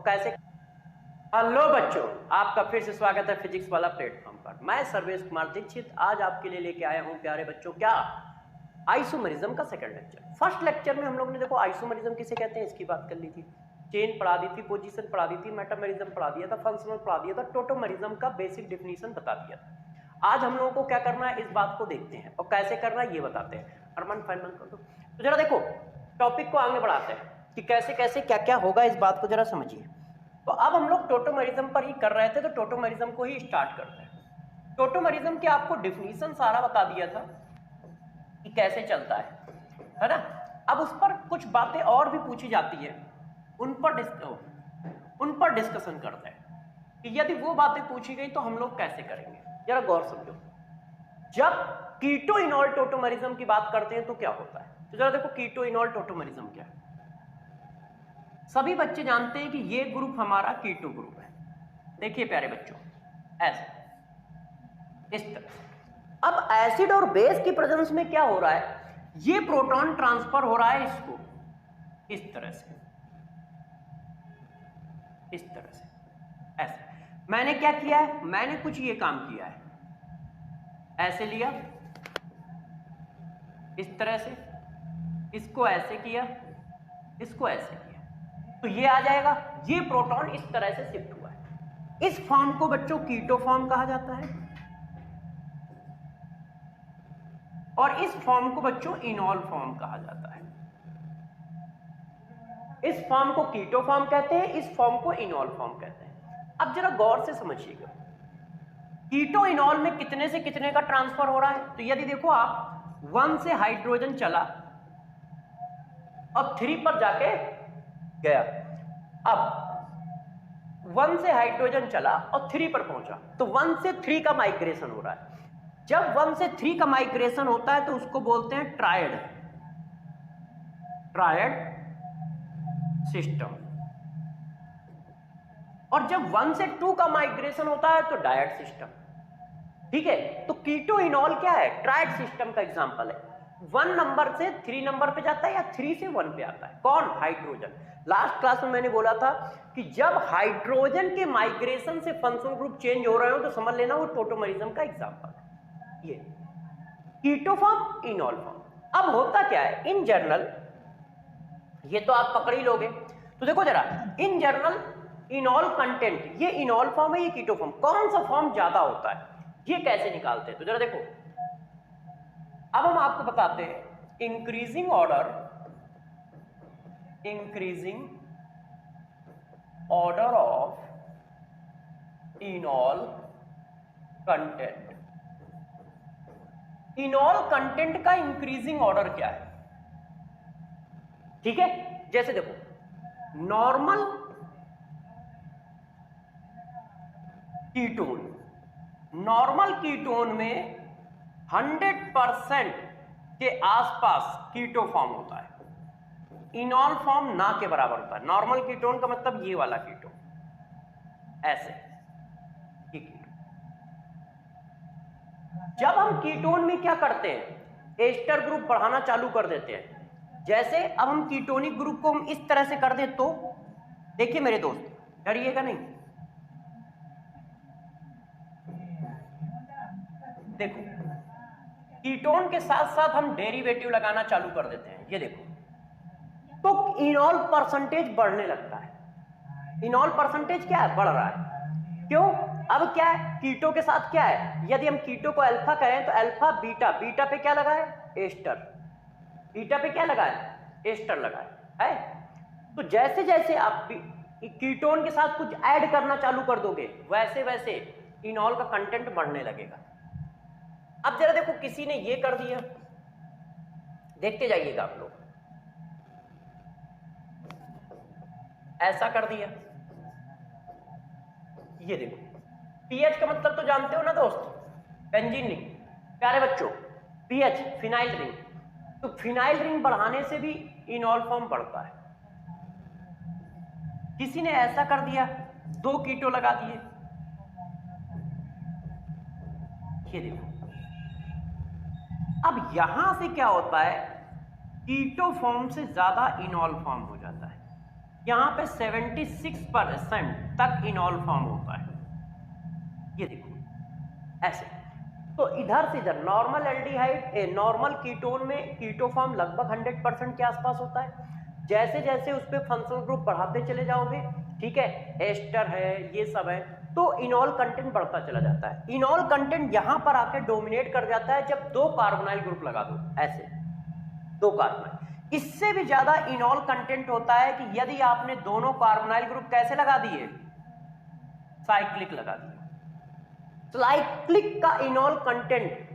और कैसे। हेलो बच्चों, आपका फिर से स्वागत है फिजिक्स वाला प्लेटफॉर्म पर। मैं सर्वेश कुमार दीक्षित आज आपके लिए लेके आया हूं प्यारे बच्चों क्या आइसोमेरिज्म का सेकंड लेक्चर। फर्स्ट लेक्चर में हम लोग ने देखो आइसोमेरिज्म किसे कहते हैं इसकी बात कर ली थी, चेन पढ़ा दी थी, पोजीशन पढ़ा दी थी, मेटामेरिज्म पढ़ा दिया था, फंक्शनल पढ़ा दिया था, टोटोमेरिज्म का बेसिक डेफिनेशन बता दिया था। आज हम लोगों को क्या करना है इस बात को देखते हैं और कैसे करना है ये बताते हैं। अरमान फाइनल कर दो। तो जरा देखो टॉपिक को आगे बढ़ाते हैं कि कैसे कैसे क्या क्या होगा, इस बात को जरा समझिए। तो अब हम लोग टोटोमेरिज्म पर ही कर रहे थे तो टोटोमेरिज्म को ही स्टार्ट करते हैं। टोटोमेरिज्म की आपको डेफिनेशन सारा बता दिया था कि कैसे चलता है ना। अब उस पर कुछ बातें और भी पूछी जाती है, उन पर डिस्कशन करते हैं कि यदि वो बातें पूछी गई तो हम लोग कैसे करेंगे। जरा गौर समझो, जब कीटो इनॉल टोटोमेरिज्म की बात करते हैं तो क्या होता है। तो जरा देखो कीटो इनॉल टोटोमेरिज्म क्या है। सभी बच्चे जानते हैं कि ये ग्रुप हमारा कीटो ग्रुप है। देखिए प्यारे बच्चों, ऐसे इस तरह से। अब एसिड और बेस की प्रेजेंस में क्या हो रहा है, ये प्रोटॉन ट्रांसफर हो रहा है इसको इस तरह से, इस तरह से ऐसे। मैंने क्या किया है, मैंने कुछ ये काम किया है, ऐसे लिया इस तरह से, इसको ऐसे किया, इसको ऐसे किया, तो ये आ जाएगा। ये प्रोटॉन इस तरह से शिफ्ट हुआ है। इस फॉर्म को बच्चों कीटो फॉर्म कहा जाता है और इस फॉर्म को बच्चों इनॉल फॉर्म कहा जाता है। इस फॉर्म को कीटो फॉर्म कहते हैं, इस फॉर्म को इनॉल फॉर्म कहते हैं। अब जरा गौर से समझिएगा, कीटो इनॉल में कितने से कितने का ट्रांसफर हो रहा है। तो यदि देखो आप 1 से हाइड्रोजन चला और 3 पर जाके गया, अब 1 से हाइड्रोजन चला और 3 पर पहुंचा, तो 1 से 3 का माइग्रेशन हो रहा है। जब 1 से 3 का माइग्रेशन होता है तो उसको बोलते हैं ट्रायड सिस्टम। और जब 1 से 2 का माइग्रेशन होता है तो डायड सिस्टम। ठीक है, तो कीटो इनॉल क्या है, ट्रायड सिस्टम का एग्जांपल है। 1 नंबर से 3 नंबर पे जाता है या 3 से 1 पे आता है, कौन, हाइड्रोजन। लास्ट क्लास में मैंने बोला था कि जब हाइड्रोजन के माइग्रेशन से फंक्शनल ग्रुप चेंज हो रहे हो तो समझ लेना वो टोटोमेरिज्म का एग्जांपल है। ये कीटो फॉर्म, इनॉल फॉर्म। अब होता क्या है इन जनरल, ये तो आप पकड़ ही लोगे। तो देखो जरा, इन जनरल इनॉल कंटेंट, ये इनॉल फॉर्म है, ये कीटो फॉर्म, कौन सा फॉर्म ज्यादा होता है, ये कैसे निकालते हैं। तो जरा देखो, अब हम आपको बताते हैं increasing order of इनॉल content. इनॉल content का इंक्रीजिंग ऑर्डर क्या है। ठीक है, जैसे देखो नॉर्मल कीटोन में 100% के आसपास कीटो फॉर्म होता है, इनॉल फॉर्म ना के बराबर होता है। नॉर्मल कीटोन का मतलब ये वाला कीटोन, ऐसे ये कीटोन। जब हम कीटोन में क्या करते हैं, एस्टर ग्रुप बढ़ाना चालू कर देते हैं। जैसे अब हम कीटोनिक ग्रुप को हम इस तरह से कर दे तो देखिए मेरे दोस्त, डरिएगा नहीं। देखो कीटोन के साथ साथ हम डेरिवेटिव लगाना चालू कर देते हैं, ये देखो, तो इनॉल परसेंटेज बढ़ने लगता है। इनॉल परसेंटेज क्या है, बढ़ रहा है। क्यों, अब क्या है कीटो के साथ क्या है, यदि हम कीटो को अल्फा कहें तो अल्फा बीटा, बीटा पे क्या लगा है, एस्टर, बीटा पे क्या लगा है, एस्टर लगा है। तो जैसे जैसे आप कीटोन के साथ कुछ ऐड करना चालू कर दोगे वैसे वैसे इनॉल का कंटेंट बढ़ने लगेगा। अब जरा देखो, किसी ने ये कर दिया, देखते जाइएगा आप लोग, ऐसा कर दिया, ये देखो। पीएच का मतलब तो जानते हो ना दोस्त, बेंजीन रिंग। प्यारे बच्चों, पीएच फिनाइल रिंग, तो फिनाइल रिंग बढ़ाने से भी इनॉल फॉर्म बढ़ता है। किसी ने ऐसा कर दिया, 2 कीटो लगा दिए, ये देखो। अब यहां से क्या होता है, कीटो फॉर्म से ज्यादा इनॉल फॉर्म हो जाता है। यहाँ पे 76% तक इनॉल फॉर्म होता है। ये देखो ऐसे। तो इधर से इधर नॉर्मल एल्डिहाइड नॉर्मल कीटोन में कीटो फॉर्म लगभग 100% के आसपास होता है। जैसे जैसे उस पर फंक्शनल ग्रुप बढ़ाते चले जाओगे, ठीक है, एस्टर है, ये सब है, तो इनॉल कंटेंट बढ़ता चला जाता है। इनॉल कंटेंट यहां पर आके डोमिनेट कर जाता है जब 2 कार्बोनाइल ग्रुप लगा दो, ऐसे 2 कार्बोनाइल। इससे भी ज्यादा इनॉल कंटेंट होता है कि यदि आपने दोनों कार्बोनाइल ग्रुप कैसे लगा दिए, साइक्लिक लगा दिए। साइक्लिक का इनॉल कंटेंट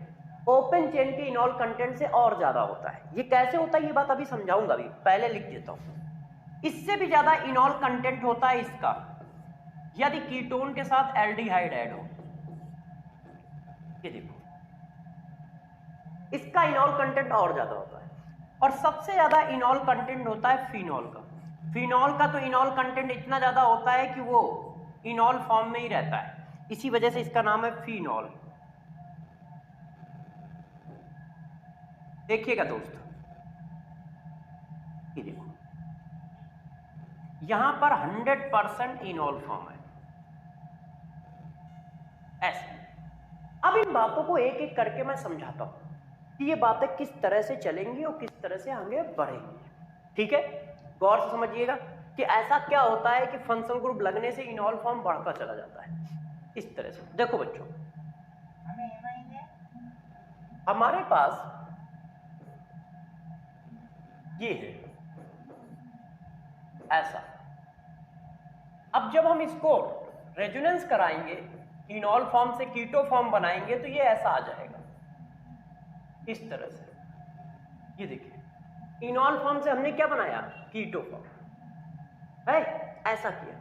ओपन चेन के इनॉल कंटेंट से और ज्यादा होता है। ये कैसे होता है ये बात अभी समझाऊंगा, अभी पहले लिख देता हूं। इससे भी ज्यादा इनॉल कंटेंट होता है इसका यदि कीटोन के साथ एल्डिहाइड ऐड हो। ये देखो इसका इनॉल कंटेंट और ज्यादा होता है। और सबसे ज्यादा इनॉल कंटेंट होता है फिनॉल का। फिनॉल का तो इनॉल कंटेंट इतना ज्यादा होता है कि वो इनॉल फॉर्म में ही रहता है, इसी वजह से इसका नाम है फिनॉल। देखिएगा दोस्तों, ये देखो यहां पर 100% इनॉल फॉर्म है, ऐसे। अब इन बातों को एक एक करके मैं समझाता हूं कि ये बातें किस तरह से चलेंगी और किस तरह से आगे बढ़ेंगी, ठीक है। गौर से समझिएगा कि ऐसा क्या होता है कि फंक्शनल ग्रुप लगने से इनॉल फॉर्म बढ़ता चला जाता है, इस तरह से। देखो बच्चों, हमारे पास ये है ऐसा। अब जब हम इसको रेजोनेंस कराएंगे, इनॉल फॉर्म से कीटो फॉर्म बनाएंगे, तो ये ऐसा आ जाएगा इस तरह से। ये देखिए इनॉल फॉर्म से हमने क्या बनाया, कीटो फॉर्म है, ऐसा किया।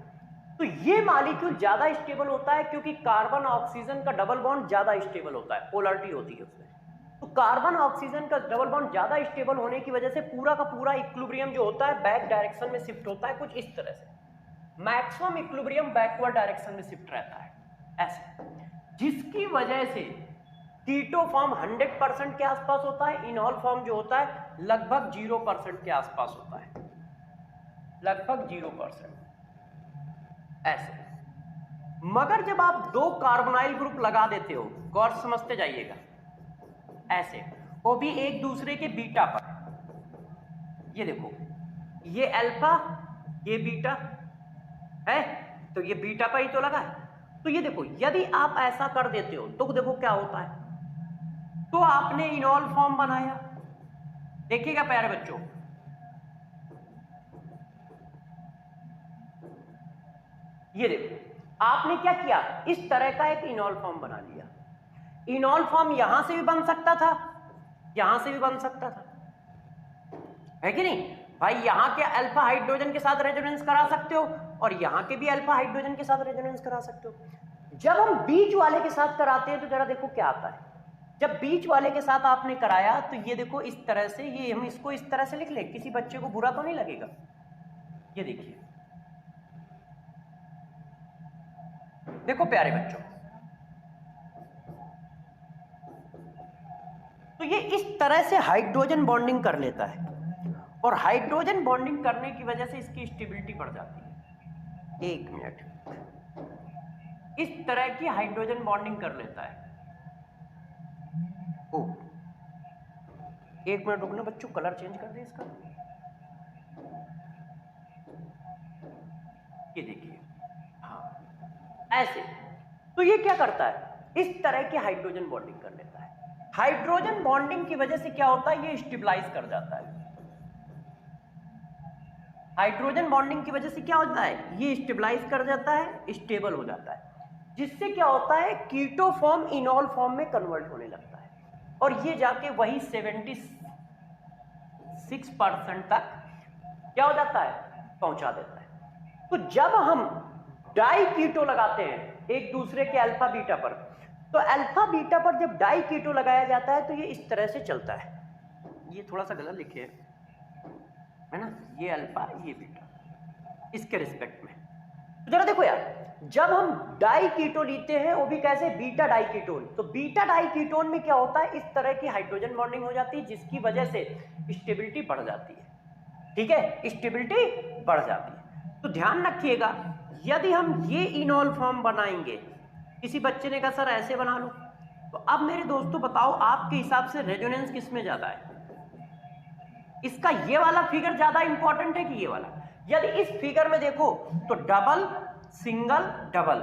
तो ये मॉलिक्यूल ज्यादा स्टेबल होता है क्योंकि कार्बन ऑक्सीजन का डबल बॉन्ड ज्यादा स्टेबल होता है, पोलरिटी होती है उसमें। तो कार्बन ऑक्सीजन का डबल बॉन्ड ज्यादा स्टेबल होने की वजह से पूरा का पूरा इक्विलिब्रियम जो होता है बैक डायरेक्शन में शिफ्ट होता है, कुछ इस तरह से। मैक्सिमम इक्विलिब्रियम बैकवर्ड डायरेक्शन में शिफ्ट रहता है, ऐसे, जिसकी वजह से कीटो फॉर्म 100% के आसपास होता है, इनॉल फॉर्म जो होता है लगभग 0% के आसपास होता है, लगभग 0%, ऐसे। मगर जब आप 2 कार्बोनाइल ग्रुप लगा देते हो, गौर समझते जाइएगा, ऐसे, वो भी एक दूसरे के बीटा पर। ये देखो ये अल्फा ये बीटा है, तो ये बीटा पर ही तो लगा है। तो ये देखो यदि आप ऐसा कर देते हो तो देखो क्या होता है, तो आपने इनॉल फॉर्म बनाया। देखिएगा प्यारे बच्चों, ये देखो आपने क्या किया, इस तरह का एक इनॉल फॉर्म बना लिया। इनॉल फॉर्म यहां से भी बन सकता था, यहां से भी बन सकता था, है कि नहीं भाई। यहां के अल्फा हाइड्रोजन के साथ रेजोनेंस करा सकते हो और यहां के भी अल्फा हाइड्रोजन के साथ रेजोनेंस करा सकते हो। जब हम बीच वाले के साथ कराते हैं तो जरा देखो क्या आता है। जब बीच वाले के साथ आपने कराया तो ये देखो इस तरह से, ये हम इसको इस तरह से लिख ले, किसी बच्चे को बुरा तो नहीं लगेगा। ये देखिए, देखो प्यारे बच्चों, तो ये इस तरह से हाइड्रोजन बॉन्डिंग कर लेता है और हाइड्रोजन बॉन्डिंग करने की वजह से इसकी स्टेबिलिटी बढ़ जाती है। 1 मिनट, इस तरह की हाइड्रोजन बॉन्डिंग कर लेता है। ओ 1 मिनट रुकना बच्चों, कलर चेंज कर दे इसका। ये देखिए, हाँ ऐसे। तो ये क्या करता है, इस तरह की हाइड्रोजन बॉन्डिंग कर लेता है। हाइड्रोजन बॉन्डिंग की वजह से क्या होता है, ये स्टेबलाइज कर जाता है। हाइड्रोजन बॉन्डिंग की वजह से क्या होता है, ये स्टेबलाइज कर जाता है, स्टेबल हो जाता है, जिससे क्या होता है कीटो फॉर्म इनॉल फॉर्म में कन्वर्ट होने लगता है और ये जाके वही 76% तक क्या हो जाता है, पहुंचा देता है। तो जब हम डाई कीटो लगाते हैं एक दूसरे के अल्फा बीटा पर, तो अल्फा बीटा पर जब डाई कीटो लगाया जाता है तो ये इस तरह से चलता है। ये थोड़ा सा गलत लिखे है ना, ये अल्फा ये बीटा इसके रिस्पेक्ट में। तो जरा देखो यार, जब हम डाई कीटो लेते हैं वो भी कैसे, बीटा डाई कीटोन, तो बीटा डाई कीटोन में क्या होता है, इस तरह की हाइड्रोजन बॉन्डिंग हो जाती है जिसकी वजह से स्टेबिलिटी बढ़ जाती है। ठीक है, स्टेबिलिटी बढ़ जाती है। तो ध्यान रखिएगा, यदि हम ये इनॉल फॉर्म बनाएंगे, किसी बच्चे ने कहा सर ऐसे बना लो, तो अब मेरे दोस्तों बताओ आपके हिसाब से रेजोनेंस किस में ज्यादा है? इसका ये वाला फिगर ज्यादा इंपॉर्टेंट है कि ये वाला? यदि इस फिगर में देखो तो डबल सिंगल डबल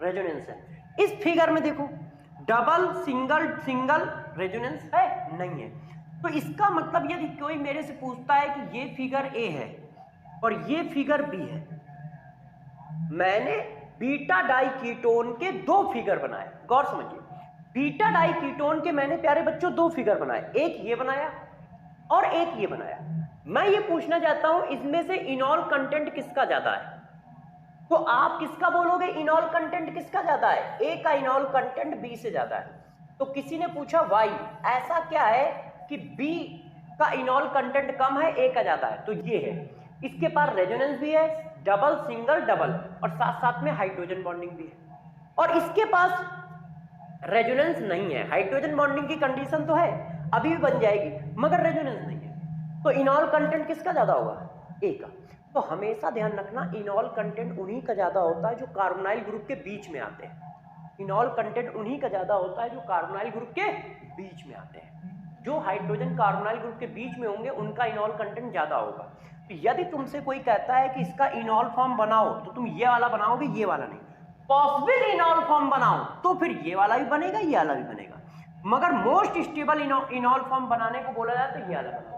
रेजोनेंस है, इस फिगर में देखो डबल सिंगल सिंगल रेजोनेंस है नहीं है। तो इसका मतलब यदि कोई मेरे से पूछता है कि ये फिगर ए है और ये फिगर बी है, मैंने बीटा डाई कीटोन के दो फिगर बनाए। गौर समझिए, बीटा डाई कीटोन के मैंने प्यारे बच्चों दो फिगर बनाए, एक ये बनाया और एक ये बनाया। मैं ये पूछना चाहता हूं इसमें से इनॉल कंटेंट किसका ज्यादा है? तो आप किसका बोलोगे इनॉल कंटेंट किसका ज्यादा है? ए का इनॉल कंटेंट बी से ज्यादा है। तो किसी ने पूछा वाई, ऐसा क्या है कि बी का इनॉल कंटेंट कम है, ए का ज्यादा है? तो ये है, इसके पास रेजोनेंस भी है, डबल सिंगल डबल, और साथ साथ में हाइड्रोजन बॉन्डिंग भी है। और इसके पास रेजोनेंस नहीं है, हाइड्रोजन बॉन्डिंग की कंडीशन तो है, अभी भी बन जाएगी, मगर रेजोनेंस नहीं है। तो इनॉल कंटेंट किसका ज्यादा होगा? ए का। तो हमेशा ध्यान रखना इनॉल कंटेंट उन्हीं का ज्यादा होता है जो कार्बोनाइल ग्रुप के बीच में आते हैं। इनॉल कंटेंट उन्हीं का ज्यादा होता है जो कार्बोनाइल ग्रुप के बीच में आते हैं। जो हाइड्रोजन कार्बोनाइल ग्रुप के बीच में होंगे उनका इनॉल कंटेंट ज्यादा होगा। तो यदि तुमसे कोई कहता है कि इसका इनॉल फॉर्म बनाओ, तो तुम ये वाला बनाओगे, ये वाला नहीं। पॉसिबल इनॉल फॉर्म बनाओ तो फिर ये वाला भी बनेगा, ये वाला भी बनेगा, मगर मोस्ट स्टेबल इनॉल फॉर्म बनाने को बोला जाए तो ये वाला बनाओगे,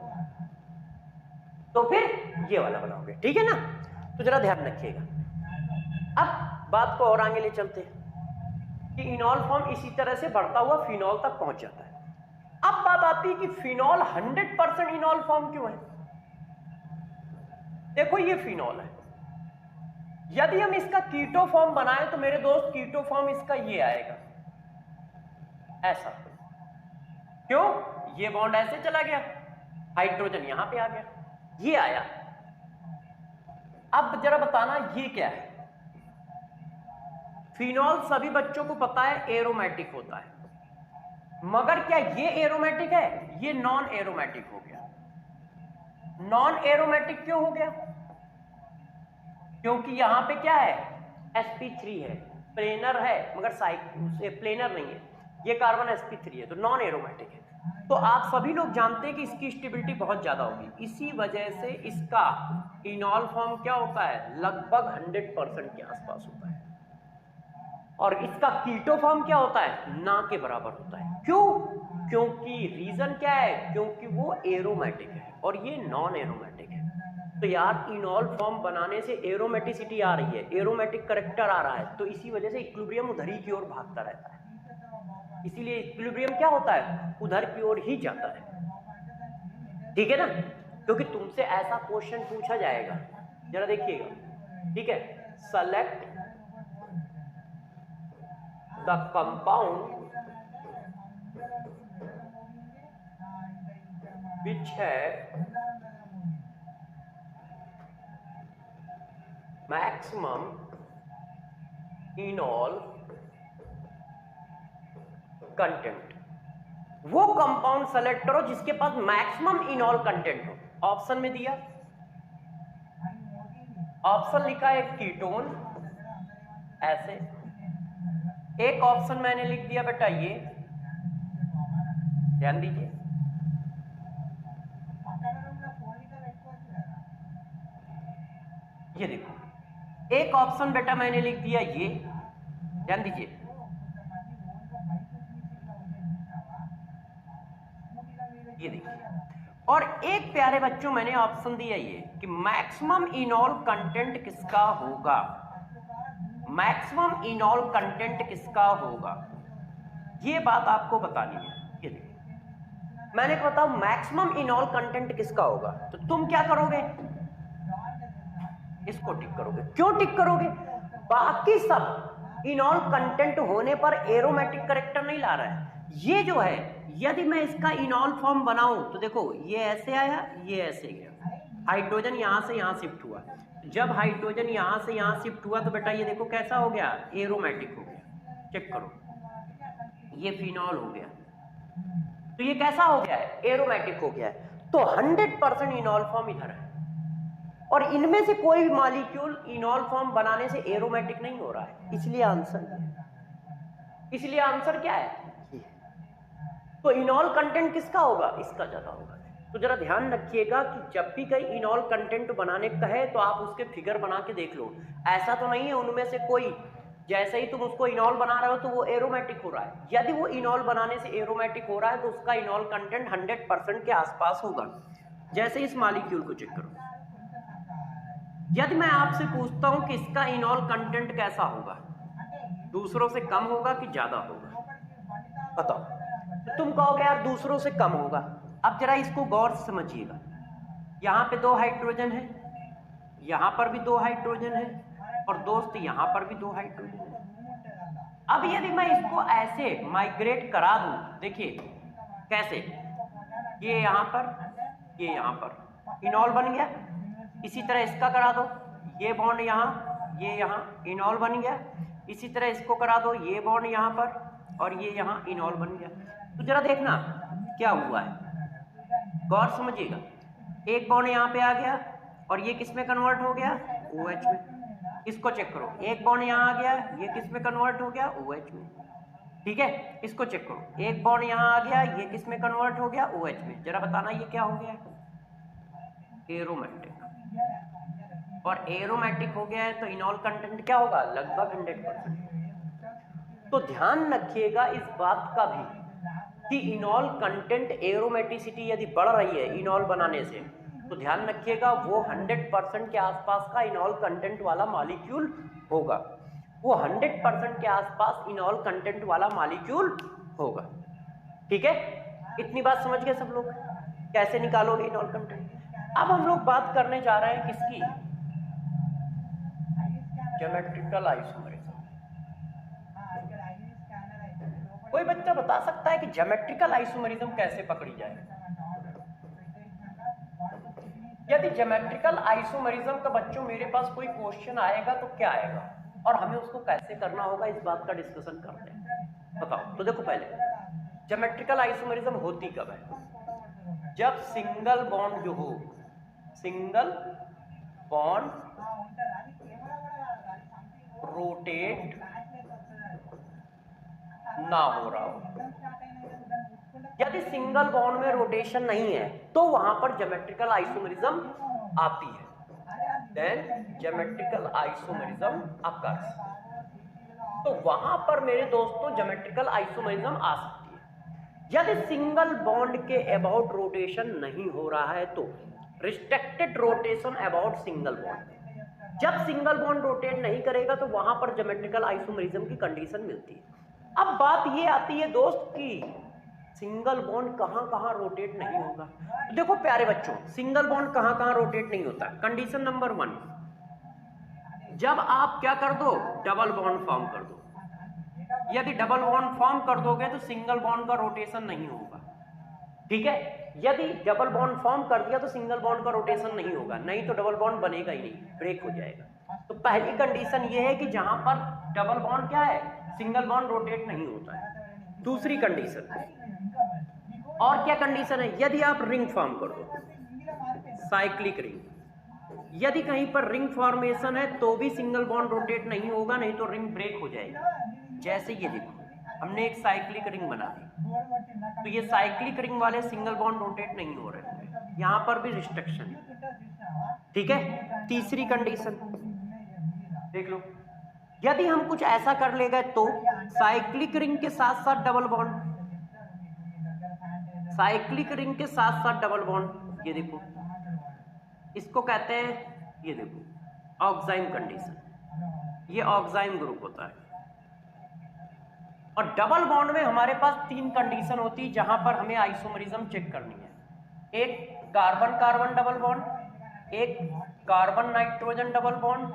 तो फिर ये वाला बनाओगे। ठीक है ना? तो जरा ध्यान रखिएगा। अब बात को और आगे ले चलते हैं कि इनॉल फॉर्म इसी तरह से बढ़ता हुआ फिनॉल तक पहुंच जाता है। अब बात आती है कि फिनॉल 100% इनॉल फॉर्म क्यों है? देखो ये फिनॉल है, यदि हम इसका कीटो फॉर्म बनाएं तो मेरे दोस्त कीटो फॉर्म इसका ये आएगा, ऐसा। क्यों? ये बॉन्ड ऐसे चला गया, हाइड्रोजन यहां पे आ गया, ये आया। अब जरा बताना ये क्या है? फिनॉल सभी बच्चों को पता है एरोमेटिक होता है, मगर क्या ये एरोमेटिक है? ये नॉन एरोमेटिक हो गया। नॉन एरोमेटिक क्यों हो गया? क्योंकि यहां पे क्या है? sp3 है, प्लेनर है मगर प्लेनर नहीं है, ये कार्बन sp3 है, तो नॉन एरोमेटिक है। तो आप सभी लोग जानते हैं कि इसकी स्टेबिलिटी बहुत ज्यादा होगी, इसी वजह से इसका इनॉल फॉर्म क्या होता है? लगभग 100% के आसपास होता है। और इसका कीटो फॉर्म क्या होता है? ना के बराबर होता है। क्यों? क्योंकि रीजन क्या है? क्योंकि वो एरोमेटिक है और ये नॉन एरोमेटिक है। तो यार इनॉल फॉर्म बनाने से एरोमेटिसिटी आ रही है, एरोमेटिक करेक्टर आ रहा है, तो इसी वजह से इक्विलिब्रियम उधर ही की ओर भागता रहता है। इसीलिए इक्विलिब्रियम क्या होता है? उधर की ओर ही जाता है। ठीक है ना? क्योंकि तुमसे ऐसा क्वेश्चन पूछा जाएगा, जरा देखिएगा। ठीक है, select the compound which have maximum enol content. वो कंपाउंड सेलेक्ट करो जिसके पास मैक्सिमम इनॉल कंटेंट हो। ऑप्शन में दिया, ऑप्शन लिखा है कीटोन, ऐसे। एक ऑप्शन मैंने लिख दिया बेटा ये, ध्यान दीजिए, ये देखो। एक ऑप्शन बेटा मैंने लिख दिया ये, ध्यान दीजिए, ये देखिए। और एक प्यारे बच्चों मैंने ऑप्शन दिया ये कि मैक्सिमम इनॉल कंटेंट किसका होगा? मैक्सिमम इनॉल कंटेंट किसका होगा, ये बात आपको बतानी है। ये देखिए, मैंने कहा बताओ मैक्सिमम इनॉल कंटेंट किसका होगा, तो तुम क्या करोगे? इसको टिक करोगे। क्यों टिक करोगे? बाकी सब इनॉल कंटेंट होने पर एरोमेटिक करेक्टर नहीं ला रहा है। ये जो है, यदि मैं इसका इनॉल फॉर्म बनाऊं तो देखो ये ऐसे आया, ये ऐसे गया, हाइड्रोजन यहां से यहां शिफ्ट हुआ। जब हाइड्रोजन यहां से यहां शिफ्ट हुआ तो बेटा ये देखो कैसा हो गया? एरोमेटिक हो गया। चेक करो, ये फिनॉल हो गया, तो ये कैसा हो गया है? एरोमेटिक हो गया है। तो 100% इनॉल फॉर्म इधर है। और इनमें से कोई भी मॉलिक्यूल इनॉल फॉर्म बनाने से एरोमेटिक नहीं हो रहा है, इसलिए आंसर क्या है? तो इनॉल कंटेंट किसका होगा? इसका ज्यादा होगा। तो जरा ध्यान रखिएगा कि जब भी कहीं इनॉल कंटेंट बनाने का है तो आप उसके फिगर बना के देख लो। ऐसा तो नहीं है उनमें से कोई जैसे ही तुम उसको इनॉल बना रहे हो तो वो एरोमेटिक हो रहा है। यदि वो इनॉल बनाने से एरोमेटिक हो रहा है तो उसका इनॉल कंटेंट 100% के आसपास होगा। जैसे इस मॉलिक्यूल को चेक करो, यदि मैं आपसे पूछता हूं कि इसका इनॉल कंटेंट कैसा होगा, दूसरों से कम होगा कि ज्यादा होगा, बताओ? तो तुम कहोगे यार दूसरों से कम होगा। अब जरा इसको गौर से समझिएगा, यहाँ पे 2 हाइड्रोजन है, यहाँ पर भी 2 हाइड्रोजन है, और दोस्त यहाँ पर भी 2 हाइड्रोजन है। अब यदि मैं इसको ऐसे माइग्रेट करा दूं, देखिए कैसे, ये यहाँ पर, ये यहाँ पर इनॉल बन गया। इसी तरह इसका करा दो, ये बॉन्ड यहाँ, ये यहाँ इनॉल बन गया। इसी तरह इसको करा दो, ये बॉन्ड यहाँ पर और ये यहाँ इनॉल बन गया। तो जरा देखना क्या हुआ है, गौर समझिएगा। एक बॉन्ड यहाँ पे आ गया और ये किस में कन्वर्ट हो गया? OH में। इसको चेक करो, एक बॉन्ड यहाँ आ गया, ये किस में कन्वर्ट हो गया? OH में। ठीक है, इसको चेक करो, एक बॉन्ड यहाँ आ गया, ये किस में कन्वर्ट हो गया? OH में। जरा बताना ये क्या हो गया? एरोमेटिक। और एरोमेटिक हो गया है तो इनॉल कंटेंट क्या होगा? लगभग 100%। तो ध्यान रखिएगा इस बात का भी कि इनॉल कंटेंट एरोमेटिसिटी यदि बढ़ रही है इनॉल बनाने से, तो ध्यान रखिएगा वो 100% के आसपास का इनॉल कंटेंट वाला मॉलिक्यूल होगा। वो 100% के आसपास इनॉल कंटेंट वाला मॉलिक्यूल होगा। ठीक है, इतनी बात समझ गए सब लोग? कैसे निकालोगे इनॉल कंटेंट? अब हम लोग बात करने जा रहे हैं किसकी? Geometrical isomerism. कोई बच्चा बता सकता है कि ज्योमेट्रिकल आइसोमरिज्म कैसे पकड़ी जाए? यदि ज्योमेट्रिकल आइसोमरिज्म का बच्चों मेरे पास कोई क्वेश्चन आएगा तो क्या आएगा और हमें उसको कैसे करना होगा, इस बात का डिस्कशन करते हैं। बताओ। तो देखो, पहले ज्योमेट्रिकल आइसोमरिज्म होती कब है? जब सिंगल बॉन्ड जो हो, सिंगल बॉन्ड रोटेट ना हो रहा हो। यदि सिंगल बॉन्ड में रोटेशन नहीं है तो वहां पर ज्योमेट्रिकल आइसोमरिज्म आती है। Then geometrical isomerism occurs. तो वहां पर मेरे दोस्तों ज्योमेट्रिकल आइसोमरिज्म आ सकती है। यदि सिंगल बॉन्ड के अबाउट रोटेशन नहीं हो रहा है तो restricted rotation about single bond. जब सिंगल बॉन्ड रोटेट नहीं करेगा तो वहां पर ज्योमेट्रिकल आइसोमरिज्म की कंडीशन मिलती है। अब बात ये आती है दोस्त की सिंगल बॉन्ड कहां रोटेट नहीं होगा। तो देखो प्यारे बच्चों, सिंगल बॉन्ड कहां रोटेट नहीं होता। कंडीशन नंबर 1, जब आप क्या कर दो? डबल बॉन्ड फॉर्म कर दो। यदि डबल बॉन्ड फॉर्म कर दोगे तो सिंगल बॉन्ड का रोटेशन नहीं होगा। ठीक है, यदि डबल बॉन्ड फॉर्म कर दिया तो सिंगल बॉन्ड का रोटेशन नहीं होगा, नहीं तो डबल बॉन्ड बनेगा ही नहीं, ब्रेक हो जाएगा। तो पहली कंडीशन ये है कि जहां पर डबल बॉन्ड क्या है? सिंगल बॉन्ड रोटेट नहीं होता है। दूसरी कंडीशन, और क्या कंडीशन है? यदि आप रिंग फॉर्म कर दो, साइक्लिक रिंग, यदि कहीं पर रिंग फॉर्मेशन है तो भी सिंगल बॉन्ड रोटेट नहीं होगा, नहीं तो रिंग ब्रेक हो जाएगी। जैसे ये देखो, हमने एक साइक्लिक रिंग बना दी, तो ये साइक्लिक रिंग वाले सिंगल बॉन्ड रोटेट नहीं हो रहे हैं, यहां पर भी रिस्ट्रिक्शन है। ठीक है, तीसरी कंडीशन देख लो, यदि हम कुछ ऐसा कर ले गए तो साइक्लिक रिंग के साथ साथ डबल बॉन्ड, साइक्लिक रिंग के साथ साथ डबल बॉन्ड, ये देखो इसको कहते हैं, ये देखो ऑक्साइम कंडीशन, ये ऑक्साइम ग्रुप होता है। और डबल बॉन्ड में हमारे पास 3 कंडीशन होती है जहां पर हमें आइसोमरिज्म चेक करनी है। एक कार्बन कार्बन डबल बॉन्ड, एक कार्बन नाइट्रोजन डबल बॉन्ड,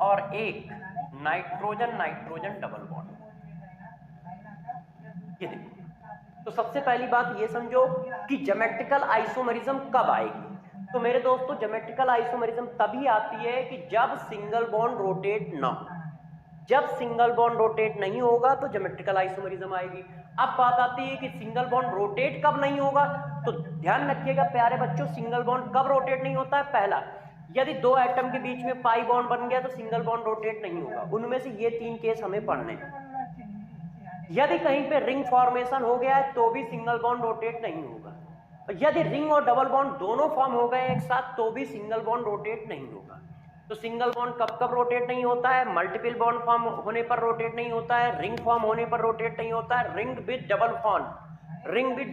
और एक नाइट्रोजन नाइट्रोजन डबल बॉन्ड। ये देखो, तो सबसे पहली बात ये समझो कि ज्योमेट्रिकल आइसोमरिज्म कब आएगी। तो मेरे दोस्तों, ज्योमेट्रिकल आइसोमरिज्म तभी आती है कि जब सिंगल बॉन्ड रोटेट ना हो। जब सिंगल बॉन्ड रोटेट नहीं होगा तो ज्योमेट्रिकल आइसोमरिज्म आएगी। अब बात आती है कि सिंगल बॉन्ड रोटेट कब नहीं होगा, तो ध्यान रखिएगा प्यारे बच्चों, सिंगल बॉन्ड कब रोटेट नहीं होता है? पहला, यदि दो एटम के बीच में पाई बॉन्ड बन गया तो सिंगल बॉन्ड रोटेट नहीं होगा। उनमें से ये 3 केस हमें पढ़ने हैं। यदि कहीं पे रिंग फॉर्मेशन हो गया है तो भी सिंगल बॉन्ड रोटेट नहीं होगा। यदि रिंग और डबल बॉन्ड दोनों फॉर्म हो गए एक साथ तो भी सिंगल बॉन्ड रोटेट नहीं होगा। तो सिंगल बॉन्ड कब कब रोटेट नहीं होता है? मल्टीपल बॉन्ड फॉर्म होने पर रोटेट नहीं होता है, रिंग फॉर्म होने पर रोटेट नहीं होता है, ring with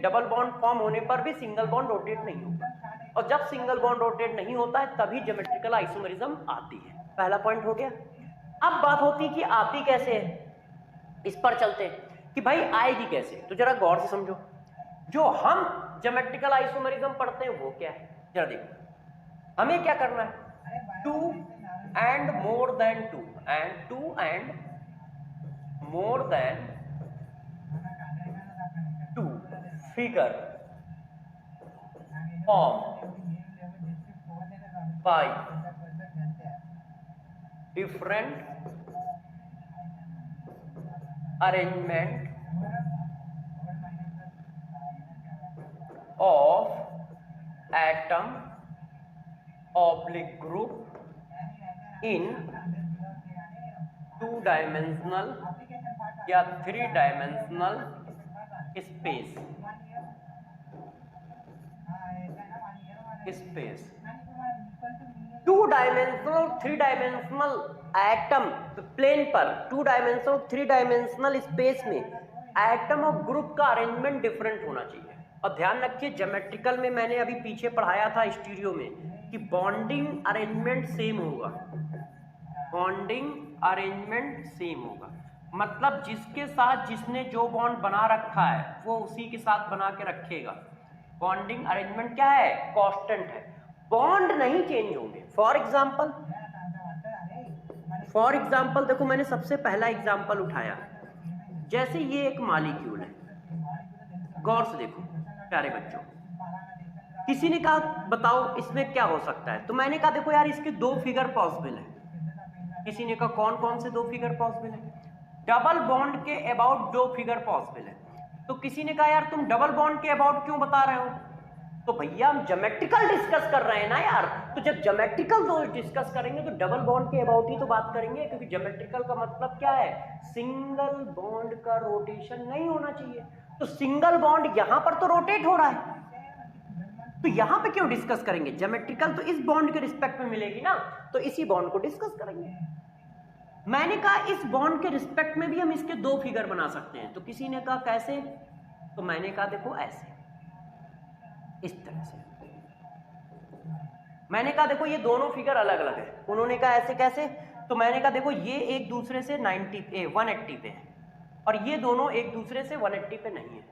double bond form होने पर भी सिंगल बॉन्ड रोटेट नहीं होगा। और जब सिंगल बॉन्ड रोटेट नहीं होता है तभी ज्योमेट्रिकल आइसोमेरिज्म आती है। पहला पॉइंट हो गया। अब बात होती है कि आती कैसे है, इस पर चलते हैं कि भाई आएगी कैसे। तो जरा गौर से समझो, जो हम ज्योमेट्रिकल आइसोमेरिज्म पढ़ते हैं वो क्या है, जरा देखो। हमें क्या करना है? 2 and more than 2 and 2 and more than 2 figure form by different arrangement of atom oblique group in 2-dimensional या 3-dimensional space। 2-dimensional 3-dimensional atom plane पर 2-dimensional 3-dimensional स्पेस में एटम और ग्रुप का अरेंजमेंट डिफरेंट होना चाहिए। और ध्यान रखिए ज्योमेट्रिकल में मैंने अभी पीछे पढ़ाया था स्टीरियो में कि बॉन्डिंग अरेंजमेंट सेम होगा। बॉन्डिंग अरेंजमेंट सेम होगा मतलब जिसके साथ जिसने जो बॉन्ड बना रखा है वो उसी के साथ बना के रखेगा। बॉन्डिंग अरेंजमेंट क्या है? कांस्टेंट है, बॉन्ड नहीं चेंज होंगे। फॉर एग्जाम्पल देखो, मैंने सबसे पहला एग्जाम्पल उठाया, जैसे ये एक मॉलिक्यूल है। गौर से देखो प्यारे बच्चों, किसी ने कहा बताओ इसमें क्या हो सकता है, तो मैंने कहा देखो यार इसके 2 फिगर पॉसिबल है। किसी ने कहा कौन कौन से 2 फिगर पॉसिबल है? डबल बॉन्ड के अबाउट 2 फिगर पॉसिबल है। तो किसी ने कहा यार तुम डबल बॉन्ड के अबाउट क्यों बता रहे हो? तो भैया हम ज्योमेट्रिकल डिस्कस कर रहे हैं ना यार, तो जब ज्योमेट्रिकल डिस्कस करेंगे तो डबल बॉन्ड के अबाउट ही तो बात करेंगे, क्योंकि ज्योमेट्रिकल का मतलब क्या है? सिंगल बॉन्ड का रोटेशन नहीं होना चाहिए। तो सिंगल बॉन्ड यहां पर तो रोटेट हो रहा है, तो यहां पे क्यों डिस्कस करेंगे? ज्योमेट्रिकल तो इस बॉन्ड के रिस्पेक्ट में मिलेगी ना, तो इसी बॉन्ड को डिस्कस करेंगे। मैंने कहा इस बॉन्ड के रिस्पेक्ट में भी हम इसके 2 फिगर बना सकते हैं। तो किसी ने कहा कैसे? तो मैंने कहा देखो ऐसे, इस तरह से। मैंने कहा देखो ये दोनों फिगर अलग अलग है। उन्होंने कहा ऐसे कैसे? तो मैंने कहा देखो ये एक दूसरे से 180 पे है और ये दोनों एक दूसरे से 180 पे नहीं है,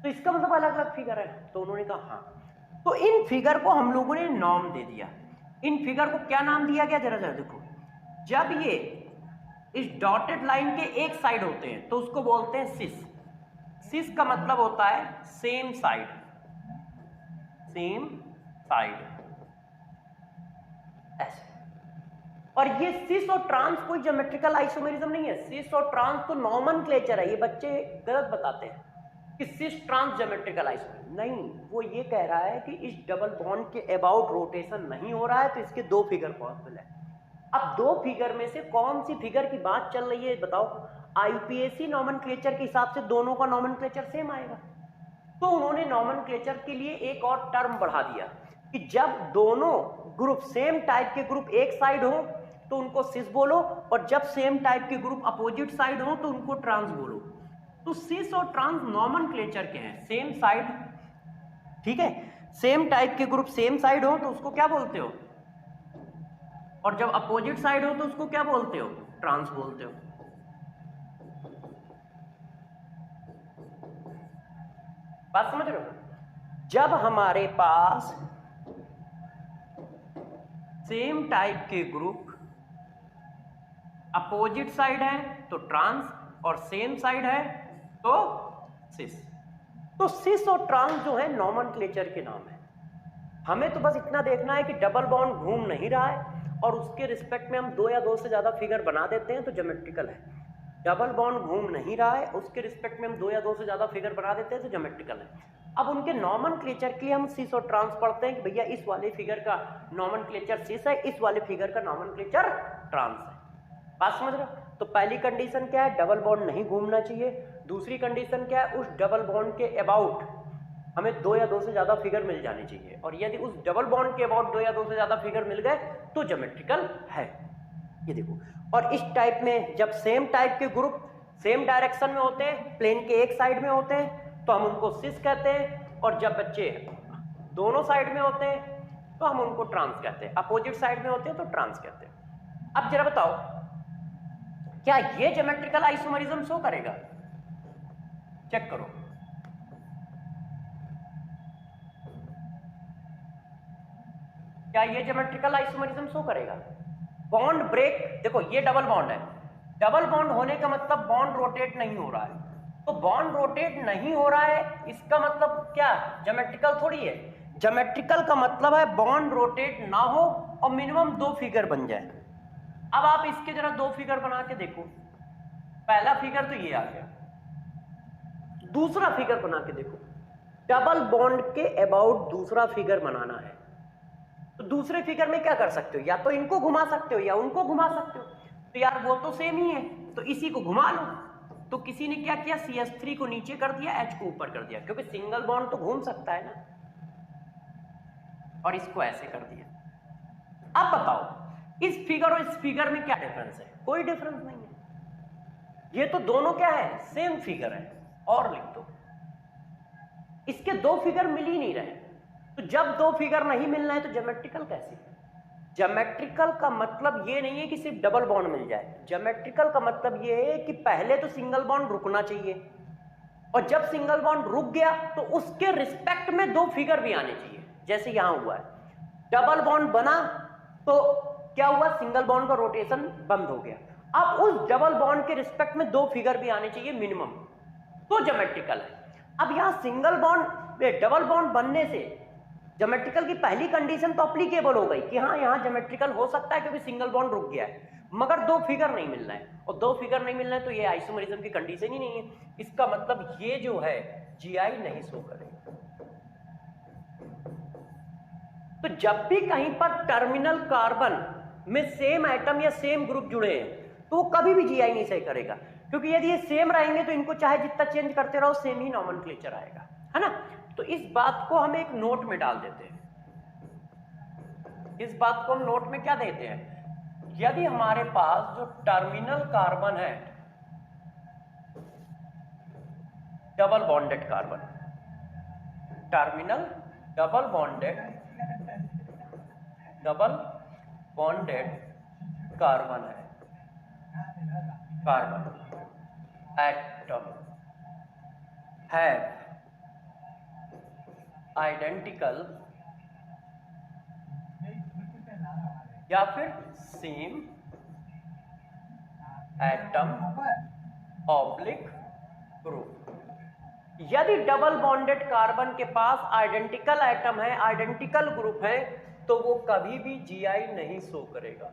तो इसका मतलब अलग अलग फिगर है। तो उन्होंने कहा हाँ। तो इन फिगर को हम लोगों ने नाम दे दिया। इन फिगर को क्या नाम दिया गया? जरा जरा देखो, जब ये इस डॉटेड लाइन के एक साइड होते हैं तो उसको बोलते हैं सिस। सिस का मतलब होता है सेम साइड, सेम साइड ऐसे। और ये सिस और ट्रांस कोई ज्योमेट्रिकल आइसोमेरिज्म नहीं है। सिस और ट्रांस तो नॉमेनक्लेचर है, ये बच्चे गलत बताते हैं कि सिस ट्रांस ज्योमेट्रिकल आइसोमेरिज्म नहीं। वो ये कह रहा है कि इस डबल बॉन्ड के अबाउट रोटेशन नहीं हो रहा है तो इसके 2 फिगर पॉसिबल है। अब 2 फिगर में से कौन सी फिगर की बात चल रही है बताओ? आईपीएसी नॉमेनक्लेचर के हिसाब से दोनों का नॉमेनक्लेचर सेम आएगा। तो उन्होंने नॉमेनक्लेचर के लिए एक और टर्म बढ़ा दिया कि जब दोनों ग्रुप सेम टाइप के ग्रुप एक साइड हो तो उनको सिस बोलो, और जब सेम टाइप के ग्रुप अपोजिट साइड हो तो उनको ट्रांस बोलो। तो सिस और ट्रांस नॉमेनक्लेचर के हैं, सेम साइड, ठीक है। सेम टाइप के ग्रुप सेम साइड हो तो उसको क्या बोलते हो? और जब अपोजिट साइड हो तो उसको क्या बोलते हो? ट्रांस बोलते हो। बात समझ रहे हो? जब हमारे पास सेम टाइप के ग्रुप अपोजिट साइड है तो ट्रांस, और सेम साइड है तो सिस। तो सिस और ट्रांस जो है नॉमेनक्लेचर के नाम है। हमें तो बस इतना देखना है कि डबल बॉन्ड घूम नहीं रहा है और उसके रिस्पेक्ट में हम 2 या 2 से ज्यादा फिगर बना देते हैं तो ज्योमेट्रिकल है। डबल बॉन्ड घूम नहीं रहा है, उसके रिस्पेक्ट में हम 2 या 2 से ज्यादा फिगर बना देते हैं तो ज्योमेट्रिकल है। अब उनके नॉमेनक्लेचर के लिए हम सिस और ट्रांस पढ़ते हैं कि भैया इस वाले फिगर का नॉमेनक्लेचर सिस है, इस वाले फिगर का नॉमेनक्लेचर ट्रांस है। बात समझ रहे हो? तो पहली कंडीशन क्या है, डबल बॉन्ड नहीं घूमना चाहिए। दूसरी कंडीशन क्या है, उस डबल बॉन्ड के अबाउट हमें 2 या 2 से ज्यादा फिगर मिल जाने चाहिए, और यदि उस डबल बॉन्ड के अबाउट 2 या 2 से ज्यादा फिगर मिल गए तो ज्योमेट्रिकल है। ये देखो, और इस टाइप में जब सेम टाइप के ग्रुप सेम डायरेक्शन में होते हैं, प्लेन के एक साइड में होते हैं, तो हम उनको सिस कहते हैं, और जब बच्चे दोनों साइड में होते हैं तो हम उनको ट्रांस कहते हैं, अपोजिट साइड में होते हैं तो ट्रांस कहते हैं। अब जरा बताओ, क्या ये ज्योमेट्रिकल आइसोमरिज्म शो करेगा? चेक करो, क्या ये ज्योमेट्रिकल आइसोमरिज्म शो करेगा? बॉन्ड ब्रेक, देखो ये डबल बॉन्ड है, डबल बॉन्ड होने का मतलब बॉन्ड रोटेट नहीं हो रहा है, तो बॉन्ड रोटेट नहीं हो रहा है इसका मतलब क्या ज्योमेट्रिकल थोड़ी है। ज्योमेट्रिकल का मतलब है बॉन्ड रोटेट ना हो और मिनिमम 2 फिगर बन जाए। अब आप इसके जरा 2 फिगर बना के देखो, पहला फिगर तो ये आ गया, दूसरा फिगर बना के देखो, डबल बॉन्ड के अबाउट दूसरा फिगर बनाना है, तो दूसरे फिगर में क्या कर सकते हो, या तो इनको घुमा सकते हो या उनको घुमा सकते हो, तो यार वो तो सेम ही है, तो इसी को घुमा लो। तो किसी ने क्या किया, CH3 को नीचे कर दिया, H को ऊपर कर दिया, क्योंकि सिंगल बॉन्ड तो घूम सकता है ना, और इसको ऐसे कर दिया। अब बताओ इस फिगर और इस फिगर में क्या डिफरेंस है? कोई डिफरेंस नहीं है, ये तो दोनों क्या है, सेम फिगर है। और लिख दो, इसके 2 फिगर मिल ही नहीं रहे, तो जब 2 फिगर नहीं मिल रहे हैं तो ज्योमेट्रिकल कैसे? ज्योमेट्रिकल का मतलब ये नहीं है कि सिर्फ डबल बॉन्ड मिल जाए, ज्योमेट्रिकल का मतलब ये है कि पहले तो सिंगल बॉन्ड रुकना चाहिए, और जब सिंगल बॉन्ड रुक गया तो उसके रिस्पेक्ट में 2 फिगर भी आने चाहिए। जैसे यहां हुआ है, डबल बॉन्ड बना तो क्या हुआ, सिंगल बॉन्ड का रोटेशन बंद हो गया, अब उस डबल बॉन्ड के रिस्पेक्ट में 2 फिगर भी आने चाहिए मिनिमम, तो ज्योमेट्रिकल है। अब यहां सिंगल बॉन्ड डबल बॉन्ड बनने से ज्योमेट्रिकल की पहली कंडीशन तो एप्लीकेबल हो गई कि हाँ यहां ज्योमेट्रिकल हो सकता है क्योंकि सिंगल बॉन्ड रुक गया है, मगर 2 फिगर नहीं मिल रहे हैं, और 2 फिगर नहीं मिल रहे हैं तो ये आइसोमरिज्म की कंडीशन ही नहीं है। इसका मतलब ये जो है जीआई नहीं शो करेगा। तो जब भी कहीं पर टर्मिनल कार्बन में सेम एटम या सेम ग्रुप जुड़े हैं तो वो कभी भी जीआई नहीं सही करेगा, क्योंकि यदि ये सेम रहेंगे तो इनको चाहे जितना चेंज करते रहो सेम ही नॉमेनक्लेचर आएगा, है ना। तो इस बात को हम एक नोट में डाल देते हैं, इस बात को हम नोट में क्या देते हैं, यदि हमारे पास जो टर्मिनल कार्बन है double bonded carbon, terminal double bonded carbon है, कार्बन एटम है आइडेंटिकल या फिर सेम एटम ऑब्लिक ग्रुप। यदि डबल बॉन्डेड कार्बन के पास आइडेंटिकल एटम है, आइडेंटिकल ग्रुप है, तो वो कभी भी जीआई नहीं शो करेगा,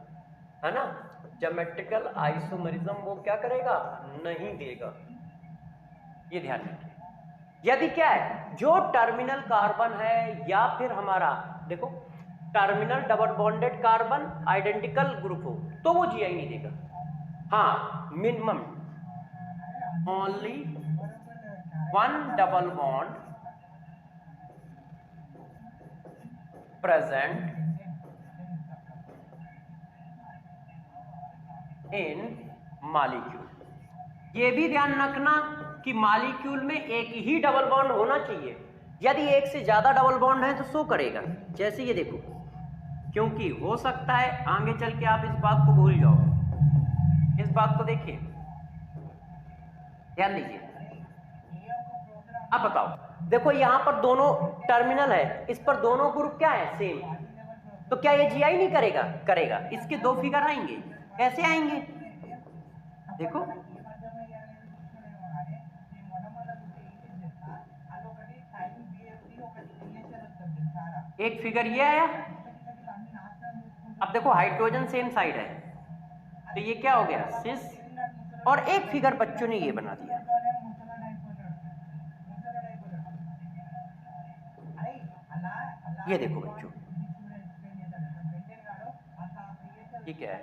है ना। ज्योमेट्रिकल आइसोमरिज्म वो क्या करेगा, नहीं देगा, ये ध्यान रखिए। यदि क्या है, जो टर्मिनल कार्बन है या फिर हमारा देखो terminal double bonded carbon identical group हो तो वो जीआई नहीं देगा। हाँ, minimum only 1 double bond present in molecule. ये भी ध्यान रखना कि मॉलिक्यूल में एक ही डबल बॉन्ड होना चाहिए, यदि एक से ज्यादा डबल बॉन्ड है तो शो करेगा। जैसे ये देखो, क्योंकि हो सकता है आगे चल के आप इस बात को भूल जाओ, इस बात को देखिए, ध्यान दीजिए। अब बताओ, देखो यहां पर दोनों टर्मिनल है, इस पर दोनों ग्रुप क्या है, सेम, तो क्या ये जीआई नहीं करेगा? करेगा। इसके 2 फिगर आएंगे, कैसे आएंगे देखो, एक फिगर ये आया, अब देखो हाइड्रोजन सेम साइड है तो ये क्या हो गया, सिस, और एक फिगर बच्चों ने ये बना दिया, ये देखो बच्चों, ये क्या है,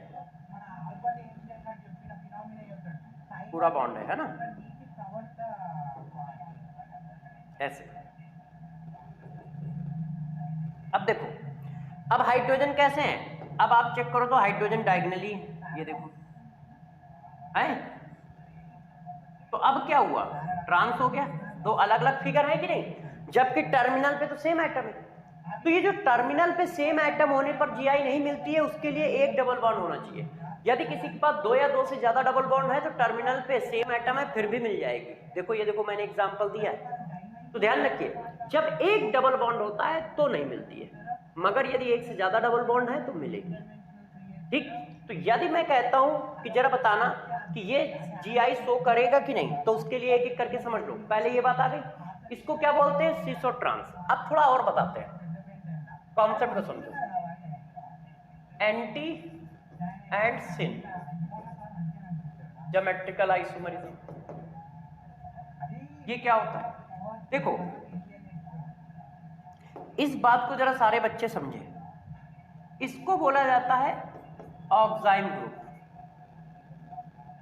पूरा बॉन्ड है ना, ऐसे। अब देखो, अब हाइड्रोजन कैसे हैं, अब आप चेक करो तो हाइड्रोजन डायगोनली, ये देखो है। तो अब क्या हुआ, ट्रांस हो गया, दो अलग अलग फिगर है कि नहीं, जबकि टर्मिनल पे तो सेम एटम है। तो ये जो टर्मिनल पे सेम एटम होने पर जीआई नहीं मिलती है, उसके लिए एक डबल बॉन्ड होना चाहिए। यदि किसी के पास दो या दो से ज्यादा डबल बॉन्ड है तो टर्मिनल पे सेम एटम है फिर भी मिल जाएगी। देखो ये देखो, मैंने एग्जांपल दिया है, तो ध्यान रखिए, जब एक डबल बॉन्ड होता है तो नहीं मिलती है, मगर यदि एक से ज्यादा डबल बॉन्ड है तो मिलेगी। ठीक, तो यदि मैं कहता हूं कि जरा बताना कि ये जीआई शो करेगा कि नहीं, तो उसके लिए एक एक करके समझ लो। पहले ये बात आ गई, इसको क्या बोलते हैं, सिस और ट्रांस। अब थोड़ा और बताते हैं, कॉन्सेप्ट को समझो। Anti and syn, geometrical isomerism, ये क्या होता है, देखो इस बात को जरा सारे बच्चे समझे। इसको बोला जाता है ऑक्साइम ग्रुप।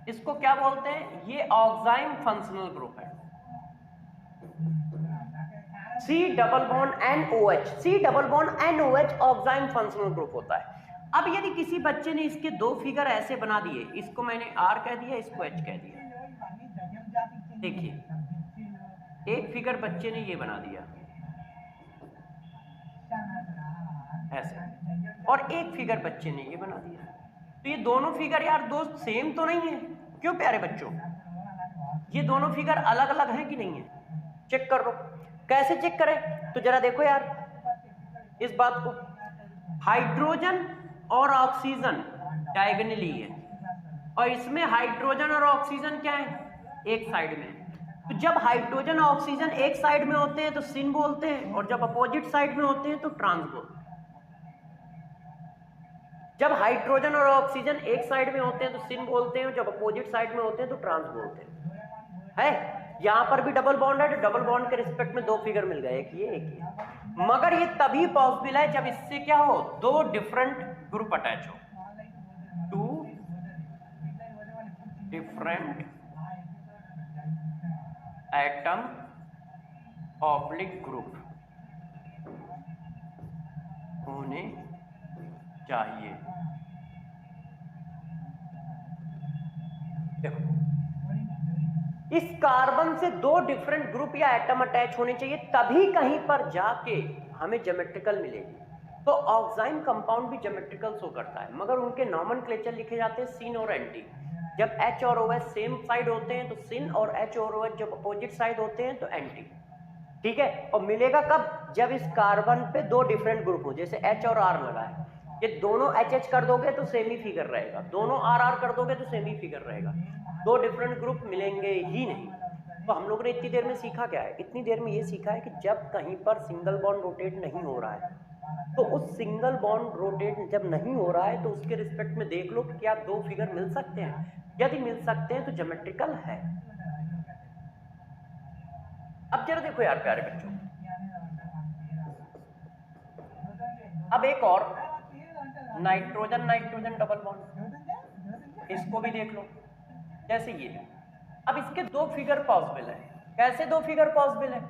इसको क्या बोलते हैं, ये ऑक्साइम फंक्शनल ग्रुप है। C double bond NOH, C double bond NOH oxime functional group होता है। अब यदि किसी बच्चे ने इसके दो फिगर ऐसे बना दिए, इसको मैंने R कह दिया, इसको H कह दिया, देखिए एक फिगर बच्चे ने ये बना दिया ऐसे, और एक फिगर बच्चे ने ये बना दिया, तो ये दोनों फिगर यार दोस्त सेम तो नहीं है, क्यों प्यारे बच्चों, ये दोनों फिगर अलग अलग हैं कि नहीं है, चेक कर लो। कैसे चेक करें, तो जरा देखो यार इस बात को, हाइड्रोजन और ऑक्सीजन डायगोनली है, और इसमें हाइड्रोजन और ऑक्सीजन क्या है, एक साइड में। तो जब हाइड्रोजन और ऑक्सीजन एक साइड में होते हैं तो सिन बोलते हैं, और जब अपोजिट साइड में होते हैं तो ट्रांस बोलते हैं। जब हाइड्रोजन और ऑक्सीजन एक साइड में होते हैं तो सिन बोलते हैं, और जब अपोजिट साइड में होते हैं तो ट्रांस बोलते हैं। है यहां पर भी डबल बॉन्ड है, तो डबल बॉन्ड के रिस्पेक्ट में दो फिगर मिल गए, एक ये, मगर ये तभी पॉसिबल है जब इससे क्या हो, दो डिफरेंट ग्रुप अटैच हो, two different atom oblique group होने चाहिए। देखो इस कार्बन से दो डिफरेंट ग्रुप या एटम अटैच होने चाहिए, तभी कहीं पर जाके हमें ज्योमेट्रिकल मिलेगी। तो ऑक्साइम कंपाउंड भी ज्योमेट्रिकल शो करता है, मगर उनके नॉमेनक्लेचर लिखे जाते हैं सिन और एंटी। जब H और OH सेम साइड होते हैं तो सिन, और H और OH जब अपोजिट साइड होते हैं तो एंटी। ठीक है, और मिलेगा कब, जब इस कार्बन पे दो डिफरेंट ग्रुप हो, जैसे H और R लगा है, ये दोनों HH कर दोगे तो सेमी फिगर रहेगा, दोनों RR कर दोगे तो सेमी फिगर रहेगा, दो डिफरेंट ग्रुप मिलेंगे ही नहीं। तो हम लोगों ने इतनी देर में सीखा क्या है, इतनी देर में ये सीखा है कि जब कहीं पर सिंगल बॉन्ड रोटेट नहीं हो रहा है, तो उस सिंगल बॉन्ड रोटेट जब नहीं हो रहा है तो उसके रिस्पेक्ट में देख लो कि क्या दो फिगर मिल सकते हैं, यदि मिल सकते हैं तो ज्योमेट्रिकल है। अब जरा देखो यार प्यारे बच्चों, अब एक और नाइट्रोजन नाइट्रोजन डबल बॉन्ड, इसको भी देख लो, जैसे ये। अब इसके दो फिगर पॉसिबल है, कैसे दो फिगर पॉसिबल है,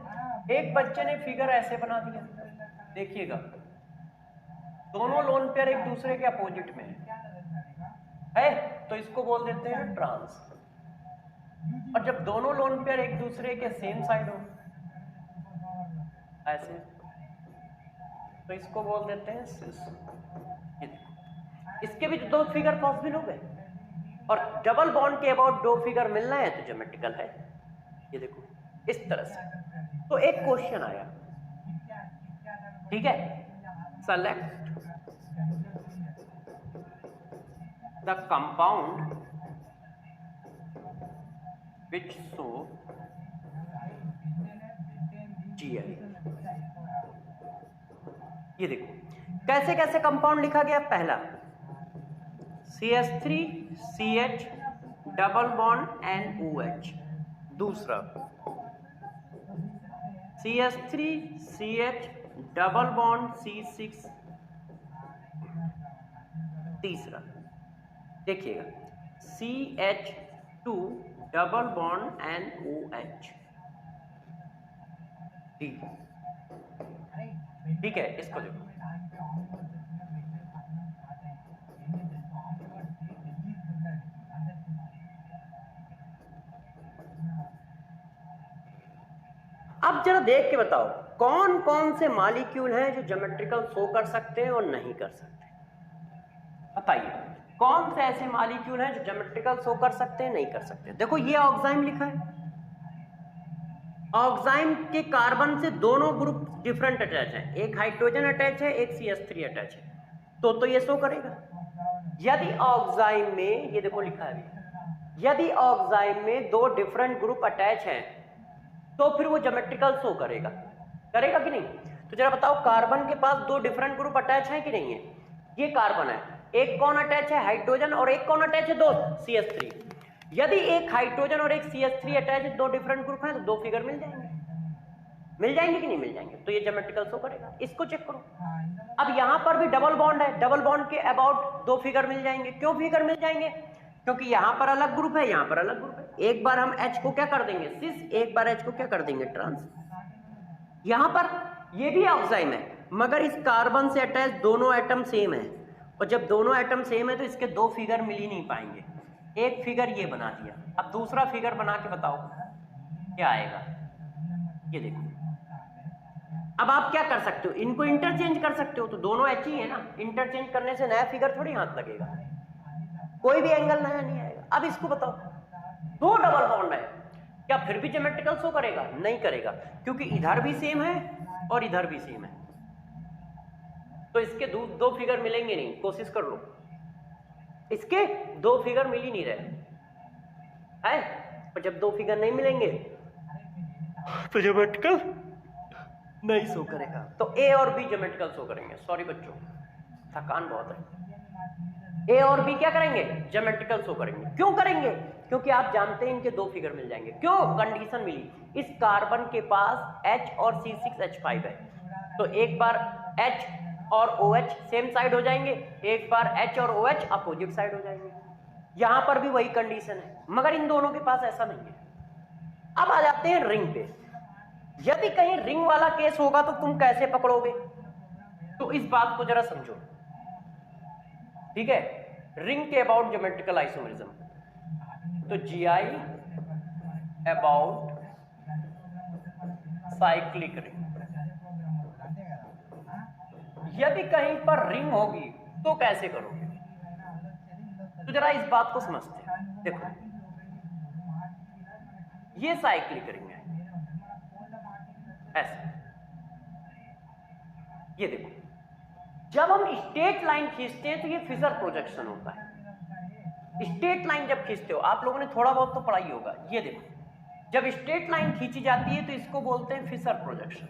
एक बच्चे ने फिगर ऐसे बना दिया, देखिएगा दोनों लोन पेयर एक दूसरे के अपोजिट में है, तो इसको बोल देते हैं ट्रांस। और जब दोनों लोन पेयर एक दूसरे के सेम साइड हो ऐसे, तो इसको बोल देते हैं सिस। इसके भी दो फिगर पॉसिबल हो गए, और डबल बॉन्ड के अबाउट दो फिगर मिलना है तो ज्योमेट्रिकल है। ये देखो इस तरह से। तो एक क्वेश्चन आया, ठीक है, select the compound which show GI। ये देखो कैसे कैसे कंपाउंड लिखा गया, पहला CH3CH डबल बॉन्ड NOH, दूसरा CH3CH डबल बॉन्ड C6, तीसरा देखिएगा CH2 डबल बॉन्ड NOH, ठीक है। इसको देखो, अब जरा देख के बताओ कौन कौन से मॉलिक्यूल हैं जो ज्योमेट्रिकल शो कर सकते हैं और नहीं कर सकते। बताइए कौन से ऐसे मॉलिक्यूल हैं जो ज्योमेट्रिकल शो कर सकते हैं, नहीं कर सकते। देखो ये ऑक्साइम लिखा है, ऑक्साइम के कार्बन से दोनों ग्रुप डिफरेंट अटैच हैं, एक हाइड्रोजन अटैच है, एक CH3 अटैच है, तो ये शो करेगा। यदि ऑक्साइम में, ये देखो लिखा है, यदि ऑक्साइम में दो डिफरेंट ग्रुप अटैच हैं तो फिर वो ज्योमेट्रिकल शो करेगा, करेगा कि नहीं। तो जरा बताओ कार्बन के पास दो डिफरेंट ग्रुप अटैच हैं कि नहीं है। ये कार्बन है, एक कौन अटैच है, हाइड्रोजन, और एक कौन अटैच है, दोस्त CH3। यदि एक हाइड्रोजन और एक CH3 अटैच है, दो डिफरेंट ग्रुप हैं, तो दो फिगर मिल जाएंगे, मिल जाएंगे कि नहीं मिल जाएंगे, तो ये ज्योमेट्रिकल शो करेगा। इसको चेक करो, अब यहां पर भी डबल बॉन्ड है, डबल बॉन्ड के अबाउट दो फिगर मिल जाएंगे। क्यों फिगर मिल जाएंगे, क्योंकि यहां पर अलग ग्रुप है, यहां पर अलग ग्रुप है। एक बार हम H को क्या कर देंगे, सिस, एक बार H को क्या कर देंगे, ट्रांस। यहां पर ये भी ऑक्साइम है, मगर इस कार्बन से अटैच दोनों एटम सेम है, और जब दोनों एटम सेम है तो इसके दो फिगर मिल ही नहीं पाएंगे। एक फिगर ये बना दिया, अब दूसरा फिगर बना के बताओ क्या आएगा। ये देखो, अब आप क्या कर सकते हो, इनको इंटरचेंज कर सकते हो, तो दोनों H ही है ना, इंटरचेंज करने से नया फिगर थोड़ी हाथ लगेगा, कोई भी एंगल नया नहीं आएगा। अब इसको बताओ, दो डबल बॉन्ड है, क्या फिर भी ज्योमेट्रिकल शो करेगा, नहीं करेगा, क्योंकि इधर भी सेम है और इधर भी सेम है, तो इसके दो फिगर मिलेंगे नहीं। कोशिश कर लो, इसके दो फिगर मिल ही नहीं रहे है, और जब दो फिगर नहीं मिलेंगे तो ज्योमेट्रिकल नहीं शो करेगा। तो A और B ज्योमेट्रिकल शो करेंगे। सॉरी बच्चों, थकान बहुत है। A और B क्या करेंगे, ज्योमेट्रिकल शो करेंगे। क्यों करेंगे, क्योंकि आप जानते हैं इनके दो फिगर मिल जाएंगे। क्यों, कंडीशन मिली, इस कार्बन के पास H और C6H5 है, तो एक बार H और OH सेम साइड हो जाएंगे, एक बार H और OH अपोजिट साइड हो जाएंगे। यहां पर भी वही कंडीशन है, मगर इन दोनों के पास ऐसा नहीं है। अब आ जाते हैं रिंग पे। यदि कहीं रिंग वाला केस होगा तो तुम कैसे पकड़ोगे, तो इस बात को जरा समझो, ठीक है। रिंग के अबाउट ज्योमेट्रिकल आइसोमेरिज्म, तो GI अबाउट साइक्लिक रिंग। यदि कहीं पर रिंग होगी तो कैसे करोगे, तो जरा इस बात को समझते हैं। देखो ये साइक्लिक रिंग है, ऐसे, ये देखो, जब हम स्ट्रेट लाइन खींचते हैं तो ये फिशर प्रोजेक्शन होता है। स्ट्रेट लाइन जब खींचते हो, आप लोगों ने थोड़ा बहुत तो पढ़ाई होगा, ये देखो, जब स्ट्रेट लाइन खींची जाती है तो इसको बोलते हैं फिशर प्रोजेक्शन।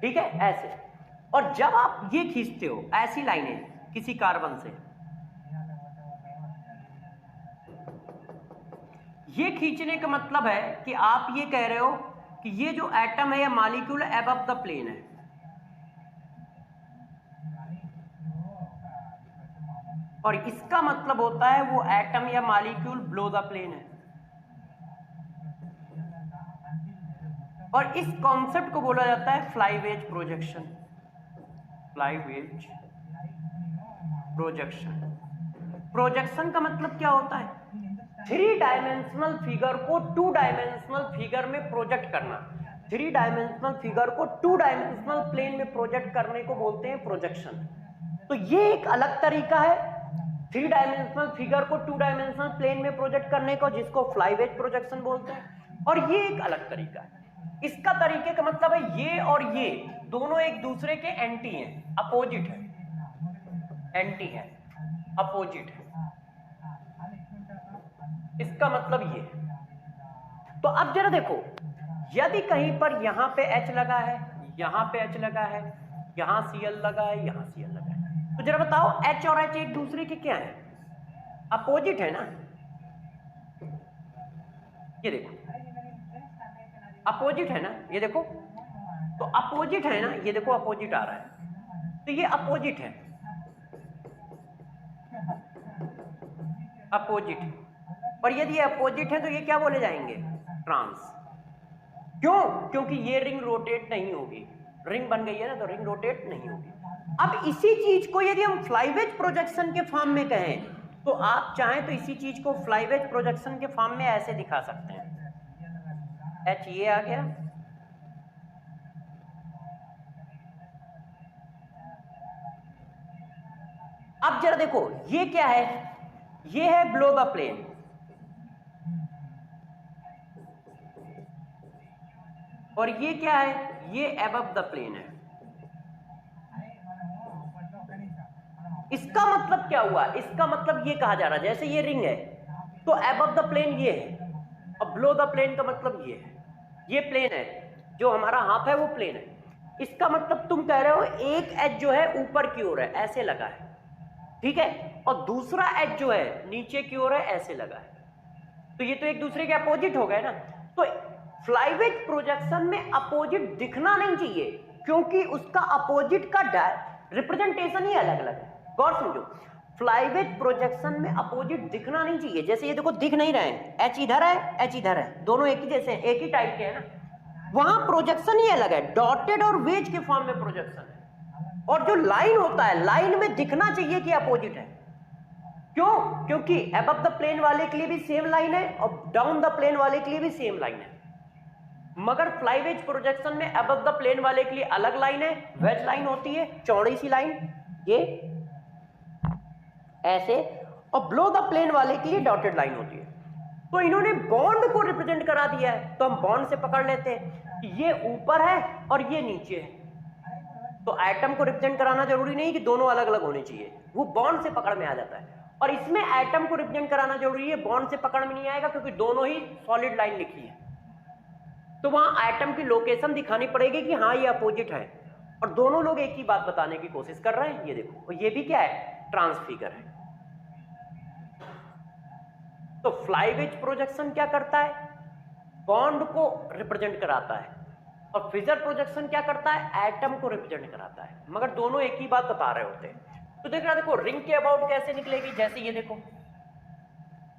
ठीक है, ऐसे। और जब आप ये खींचते हो ऐसी लाइनें किसी कार्बन से, ये खींचने का मतलब है कि आप ये कह रहे हो कि ये जो एटम है या मॉलिक्यूल है अबव द प्लेन है, और इसका मतलब होता है वो एटम या मॉलिक्यूल बिलो द प्लेन है। और इस कॉन्सेप्ट को बोला जाता है फ्लाईवेज प्रोजेक्शन। फ्लाईवेज प्रोजेक्शन, प्रोजेक्शन का मतलब क्या होता है, 3 डायमेंशनल फिगर को 2 डायमेंशनल फिगर में प्रोजेक्ट करना। 3 डायमेंशनल फिगर को 2 डायमेंशनल प्लेन में प्रोजेक्ट करने को बोलते हैं प्रोजेक्शन। तो ये एक अलग तरीका है 3 डायमेंशनल फिगर को 2 डायमेंशनल प्लेन में प्रोजेक्ट करने को, जिसको फ्लाईवेज प्रोजेक्शन बोलते हैं। और ये एक अलग तरीका है। इसका तरीके का मतलब है ये और ये दोनों एक दूसरे के एंटी हैं, अपोजिट है, एंटी है, अपोजिट है, इसका मतलब ये। तो अब जरा देखो, यदि कहीं पर यहां पे H लगा है, यहां पे H लगा है, यहां Cl लगा है, यहां Cl लगा है, तो जरा बताओ H और H एक दूसरे के क्या है, अपोजिट है ना। ये देखो अपोजिट है ना, ये देखो तो अपोजिट है ना, ये देखो अपोजिट आ रहा है, तो ये अपोजिट है, अपोजिट। और यदि अपोजिट है तो ये क्या बोले जाएंगे, ट्रांस। क्यों? क्योंकि ये रिंग रोटेट नहीं होगी, रिंग बन गई है ना तो रिंग रोटेट नहीं होगी। अब इसी चीज को यदि हम फ्लाईवेज प्रोजेक्शन के फॉर्म में कहें तो आप चाहें तो इसी चीज को फ्लाईवेज प्रोजेक्शन के फॉर्म में ऐसे दिखा सकते हैं, एच ये आ गया, अब जरा देखो ये क्या है, ये है बिलो द प्लेन, और ये क्या है, ये अबव द प्लेन है। इसका मतलब क्या हुआ, इसका मतलब ये कहा जा रहा है जैसे ये रिंग है तो अबव द प्लेन ये है और बिलो द प्लेन का मतलब ये है, ये प्लेन है, जो हमारा हाफ है वो प्लेन है। इसका मतलब तुम कह रहे हो एक एज जो है ऊपर की ओर है ऐसे लगा है, ठीक है, और दूसरा एज जो है नीचे की ओर है ऐसे लगा है, तो ये तो एक दूसरे के अपोजिट हो गए ना। तो फ्लाईवेज प्रोजेक्शन में अपोजिट दिखना नहीं चाहिए क्योंकि उसका अपोजिट का रिप्रेजेंटेशन ही अलग अलग है। गौर समझो, फ्लाईवेज प्रोजेक्शन में अपोजिट दिखना नहीं चाहिए, जैसे ये देखो दिख नहीं रहे हैं, एच इधर है एच इधर है, दोनों एक ही जैसे हैं, एक ही टाइप के हैं ना, वहां प्रोजेक्शन ही अलग है, डॉटेड और वेज के फॉर्म में प्रोजेक्शन है। और जो लाइन होता है, लाइन में दिखना चाहिए कि अपोजिट है। क्यों? क्योंकि अबव द प्लेन वाले के लिए भी सेम लाइन है और डाउन द प्लेन वाले के लिए भी सेम लाइन है, मगर फ्लाईवेज प्रोजेक्शन में अबव द प्लेन वाले के लिए अलग लाइन है, वेज लाइन होती है, चौड़ी सी लाइन ये ऐसे, और बिलो द प्लेन वाले के लिए डॉटेड लाइन होती है। तो इन्होंने बॉन्ड को रिप्रेजेंट करा दिया है, तो हम बॉन्ड से पकड़ लेते हैं कि ये ऊपर है और ये नीचे है, तो एटम को रिप्रेजेंट कराना जरूरी नहीं कि दोनों अलग अलग होने चाहिए, वो बॉन्ड से पकड़ में आ जाता है। और इसमें एटम को रिप्रेजेंट कराना जरूरी है, बॉन्ड से पकड़ में नहीं आएगा क्योंकि दोनों ही सॉलिड लाइन लिखी है, तो वहां एटम की लोकेशन दिखानी पड़ेगी कि हाँ ये अपोजिट है, और दोनों लोग एक ही बात बताने की कोशिश कर रहे हैं। ये देखो, और ये भी क्या है, ट्रांसफिगर है। तो फ्लाईवेज प्रोजेक्शन क्या करता है, बॉन्ड को रिप्रेजेंट कराता है, और फिजर प्रोजेक्शन क्या करता है, एटम को रिप्रेजेंट कराता है, मगर दोनों एक ही बात बता रहे होते हैं। तो देख रहा, देखो रिंग के अबाउट कैसे निकलेगी, जैसे ये देखो,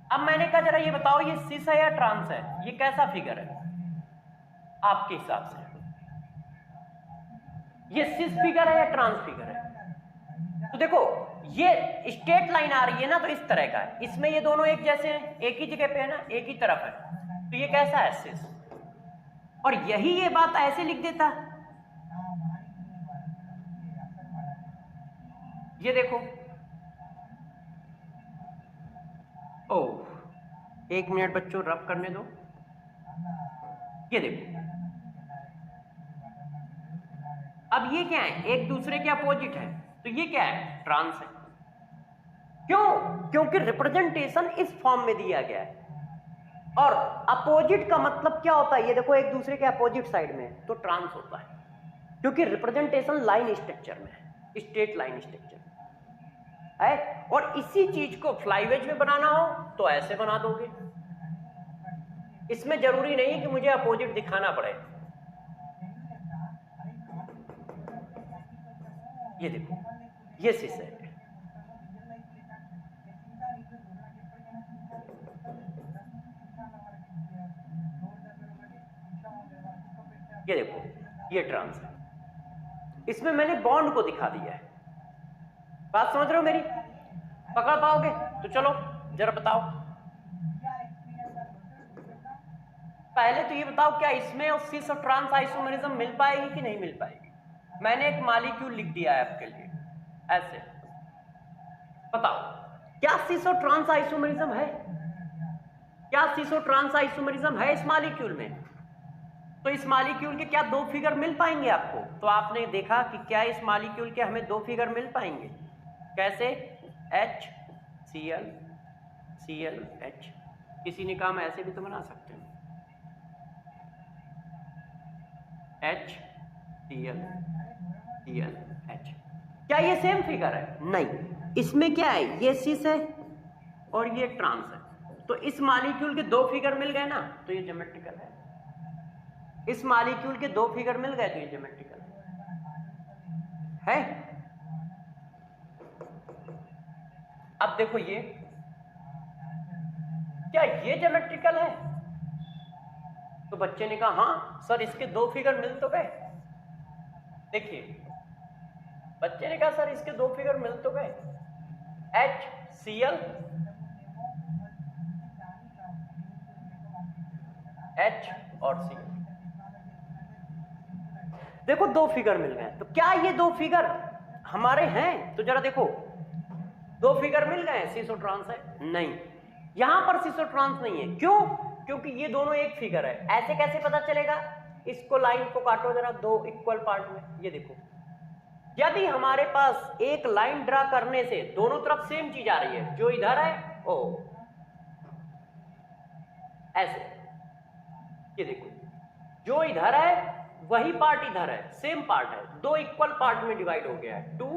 अब मैंने कहा जरा ये बताओ ये सिस है या ट्रांस है, ये कैसा फिगर है आपके हिसाब से, ये सिस फिगर है या ट्रांस फिगर है? तो देखो ये स्ट्रेट लाइन आ रही है ना, तो इस तरह का है, इसमें ये दोनों एक जैसे हैं, एक ही जगह पे है ना, एक ही तरफ है, तो ये कैसा है, सिस। और यही ये बात ऐसे लिख देता, ये देखो, ओह एक मिनट बच्चों रफ करने दो, ये देखो, अब ये क्या है, एक दूसरे के अपोजिट है, तो ये क्या है, ट्रांस है। क्यों? क्योंकि रिप्रेजेंटेशन इस फॉर्म में दिया गया है, और अपोजिट का मतलब क्या होता है, ये देखो एक दूसरे के अपोजिट साइड में, तो ट्रांस होता है, क्योंकि रिप्रेजेंटेशन लाइन स्ट्रक्चर में है, स्ट्रेट लाइन स्ट्रक्चर है। और इसी चीज को फ्लाईवेज में बनाना हो तो ऐसे बना दोगे, इसमें जरूरी नहीं कि मुझे अपोजिट दिखाना पड़े। ये देखो, ये सिस है, ये देखो, ये ट्रांस है, इसमें मैंने बॉन्ड को दिखा दिया है। बात समझ रहे हो मेरी, पकड़ पाओगे? तो चलो जरा बताओ, पहले तो ये बताओ क्या इसमें और सिस और ट्रांस आइसोमेरिज्म मिल पाएगी कि नहीं मिल पाएगी? मैंने एक मॉलिक्यूल लिख दिया है आपके लिए, ऐसे बताओ क्या सिस और ट्रांस आइसोमेरिज्म है? क्या सिस और ट्रांस आइसोमेरिज्म है इस मॉलिक्यूल में? तो इस मॉलिक्यूल के क्या दो फिगर मिल पाएंगे आपको? तो आपने देखा कि क्या इस मॉलिक्यूल के हमें दो फिगर मिल पाएंगे, कैसे, HCl ClH, किसी ने काम ऐसे भी तो बना सकते हैं, HCl ClH। क्या ये सेम फिगर है? नहीं, इसमें क्या है, ये सिस है और ये ट्रांस है, तो इस मॉलिक्यूल के दो फिगर मिल गए ना, तो ये ज्योमेट्रिकल है। इस मॉलिक्यूल के दो फिगर मिल गए तो ये ज्योमेट्रिकल है। अब देखो ये, क्या ये ज्योमेट्रिकल है? तो बच्चे ने कहा हाँ सर इसके दो फिगर मिल तो गए। देखिए बच्चे ने कहा सर इसके दो फिगर मिल तो गए, HCl H और Cl, देखो दो फिगर मिल गए। तो क्या ये दो फिगर हमारे हैं? तो जरा देखो, दो फिगर मिल गए, सीसो ट्रांस है? नहीं, यहां पर सीसो ट्रांस नहीं है। क्यों? क्योंकि ये दोनों एक फिगर है। ऐसे कैसे पता चलेगा? इसको लाइन को काटो जरा दो इक्वल पार्ट में। ये देखो, यदि हमारे पास एक लाइन ड्रा करने से दोनों तरफ सेम चीज आ रही है, जो इधर है ओ ऐसे, ये देखो जो इधर है वही पार्ट इधर है, सेम पार्ट है, दो इक्वल पार्ट में डिवाइड हो गया है, टू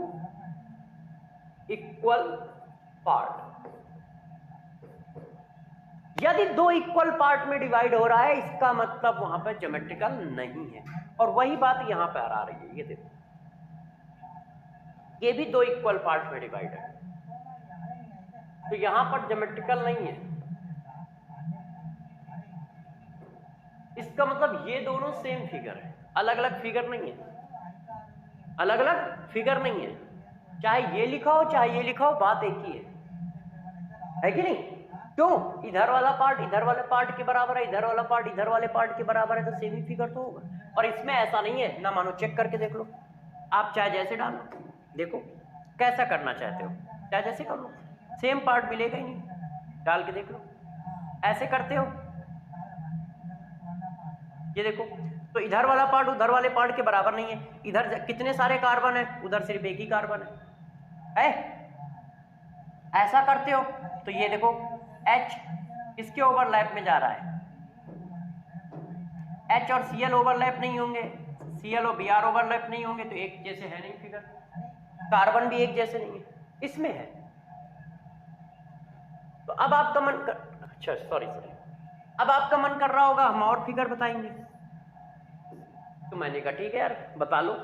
इक्वल पार्ट। यदि दो इक्वल पार्ट में डिवाइड हो रहा है इसका मतलब वहां पर ज्योमेट्रिकल नहीं है। और वही बात यहां पर आ रही है। ये देखो ये भी दो इक्वल पार्ट में डिवाइड है, तो यहां पर ज्योमेट्रिकल नहीं है। इसका मतलब ये दोनों सेम फिगर है, अलग अलग फिगर नहीं है, अलग अलग फिगर नहीं है। चाहे ये लिखा हो चाहे ये लिखा हो, बात एक ही है कि नहीं? क्यों? इधर वाला पार्ट इधर वाले पार्ट के बराबर है, इधर वाला पार्ट इधर वाले पार्ट के बराबर है, तो सेम ही फिगर तो होगा। और इसमें ऐसा नहीं है ना, मानो चेक करके देख लो, आप चाहे जैसे डालो, देखो कैसा करना चाहते हो, चाहे जैसे कर लो, सेम पार्ट मिलेगा ही नहीं। डाल के देख लो, ऐसे करते हो, ये देखो, तो इधर वाला पार्ट उधर वाले पार्ट के बराबर नहीं है। इधर कितने सारे कार्बन है, उधर सिर्फ एक ही कार्बन है। ऐसा करते हो तो ये देखो H इसके ओवरलैप में जा रहा है, H और Cl ओवरलैप नहीं होंगे, Cl और Br ओवरलैप नहीं होंगे, तो एक जैसे है नहीं फिगर। कार्बन भी एक जैसे नहीं है, इसमें है। तो अब आपका मन कर, अच्छा सॉरी, अब आपका मन कर रहा होगा हम और फिगर बताएंगे, तो मैंने कहा ठीक है यार बता लो।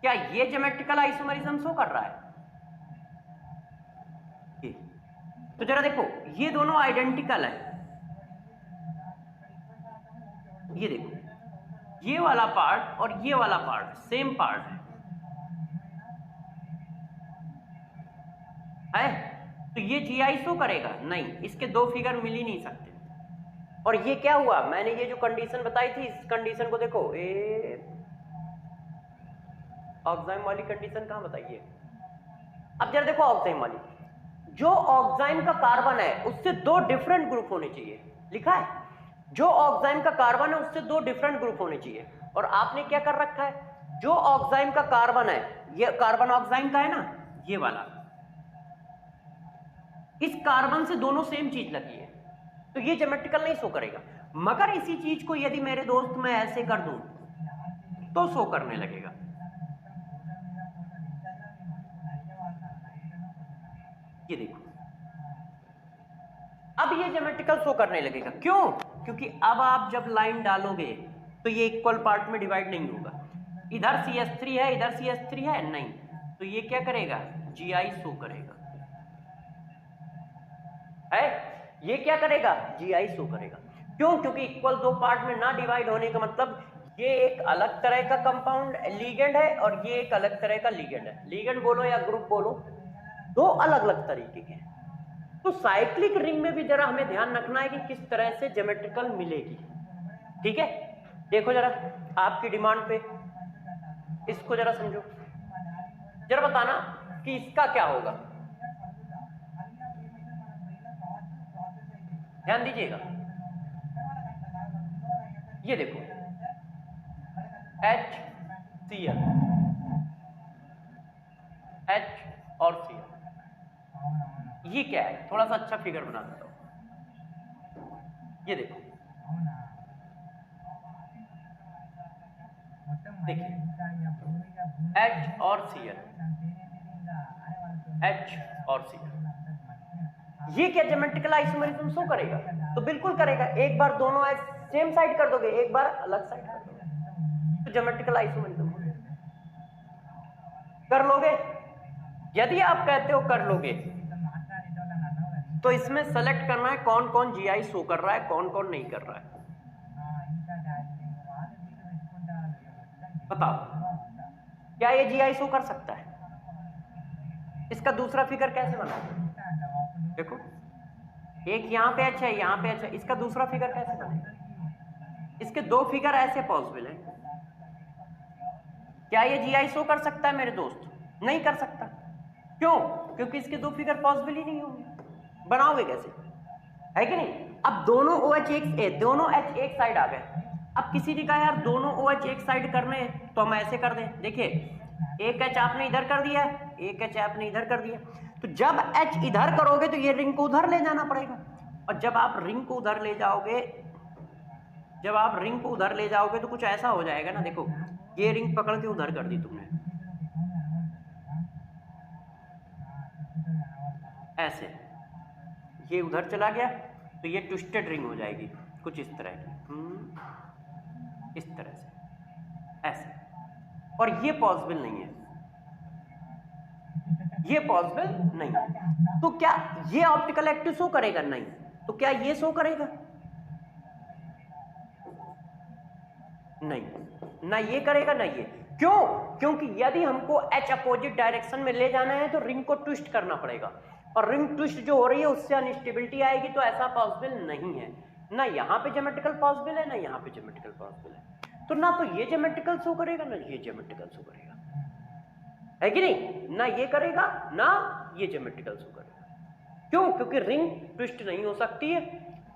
क्या ये ज्योमेट्रिकल आइसोमरिज्म शो कर रहा है? तो जरा देखो ये दोनों आइडेंटिकल है, ये देखो ये वाला पार्ट और ये वाला पार्ट सेम पार्ट है, तो ये GI शो करेगा? नहीं, इसके दो फिगर मिल ही नहीं सकते। और ये क्या हुआ, मैंने ये जो कंडीशन बताई थी, इस कंडीशन को देखो, ऑक्साइम वाली कंडीशन कहां बताइए। अब जरा देखो ऑक्साइम वाली, जो ऑक्साइम का कार्बन है उससे दो डिफरेंट ग्रुप होने चाहिए, लिखा है जो ऑक्साइम का कार्बन है उससे दो डिफरेंट ग्रुप होने चाहिए। और आपने क्या कर रखा है, जो ऑक्साइम का कार्बन है, ये कार्बन ऑक्साइम का है ना, ये वाला, इस कार्बन से दोनों सेम चीज लगी है, तो ये ज्योमेट्रिकल नहीं शो करेगा। मगर इसी चीज को यदि मेरे दोस्त मैं ऐसे कर दूं तो शो करने लगेगा। ये देखो अब ये ज्योमेट्रिकल शो करने लगेगा। क्यों? क्योंकि अब आप जब लाइन डालोगे तो ये इक्वल पार्ट में डिवाइड नहीं होगा। इधर CH3 है इधर CH3 है, नहीं, तो ये क्या करेगा, GI शो करेगा, है ये क्या करेगा, GI शो करेगा। क्यों? क्योंकि इक्वल दो पार्ट में ना डिवाइड होने का मतलब ये एक अलग तरह का कंपाउंड लीगेंड है और ये एक अलग तरह का लीगेंड है। लीगेंड बोलो या ग्रुप बोलो, दो अलग अलग तरीके के हैं। तो साइक्लिक रिंग में भी जरा हमें ध्यान रखना है कि किस तरह से ज्योमेट्रिकल मिलेगी। ठीक है, देखो जरा आपकी डिमांड पे इसको जरा समझो, जरा बताना कि इसका क्या होगा। ध्यान दीजिएगा, ये देखो HCl, H और Cl, ये क्या है, थोड़ा सा अच्छा फिगर बना देता हूं। ये देखो, देखिए H और Cl, H और C। ये क्या ज्योमेट्रिकल आइसोमेरिज्म शो करेगा? तो बिल्कुल करेगा। एक बार दोनों H सेम साइड कर दोगे, एक बार अलग साइड कर दोगे, तो ज्योमेट्रिकल आइसोमेरिज्म कर लोगे। यदि आप कहते हो कर लोगे, तो इसमें सेलेक्ट करना है कौन कौन GI शो कर रहा है, कौन कौन नहीं कर रहा है। बताओ, क्या ये GI शो कर सकता है? इसका दूसरा फिगर कैसे बनाओगे? देखो, एक यहाँ पे H है, यहाँ पे H है, इसका दूसरा फिगर कैसे बनेगा? इसके दो फिगर ऐसे पॉसिबल है। क्या ये GI शो कर सकता है मेरे दोस्त? नहीं कर सकता। क्यों? क्योंकि इसके दो फिगर पॉसिबल ही नहीं होंगे। बनाओगे कैसे? है कि नहीं? अब दोनों दोनों H एक साइड आ गए। अब किसी ने कहा यार दोनों OH एक साइड करने हैं, तो हम ऐसे कर दें। देखिए, एक H आपने इधर कर दिया, एक H आपने इधर कर दिया, तो जब H इधर करोगे तो ये रिंग को उधर ले जाना पड़ेगा। और जब आप रिंग को उधर ले जाओगे, तो कुछ ऐसा हो जाएगा ना। देखो, ये रिंग पकड़ के उधर कर दी तुमने, ऐसे, ये उधर चला गया, तो ये ट्विस्टेड रिंग हो जाएगी कुछ इस तरह की, इस तरह से, ऐसे। और ये पॉसिबल नहीं है, ये पॉसिबल नहीं है। तो क्या ये ऑप्टिकल एक्टिव शो करेगा? नहीं। तो क्या ये शो करेगा? नहीं, ना ये करेगा ना ये। क्यों? क्योंकि यदि हमको H अपोजिट डायरेक्शन में ले जाना है तो रिंग को ट्विस्ट करना पड़ेगा, और रिंग ट्विस्ट जो हो रही है उससे अनस्टेबिलिटी आएगी, तो ऐसा पॉसिबल नहीं है। ना यहाँ पे ज्योमेट्रिकल पॉसिबल है, ना यहाँ पे ज्योमेट्रिकल पॉसिबल है। तो ना तो ये ज्योमेट्रिकल शो करेगा, ना ये ज्योमेट्रिकल शो करेगा, है कि नहीं? ना ये करेगा, ना ये ज्योमेट्रिकल शो करेगा। क्यों? क्योंकि रिंग ट्विस्ट नहीं हो सकती है।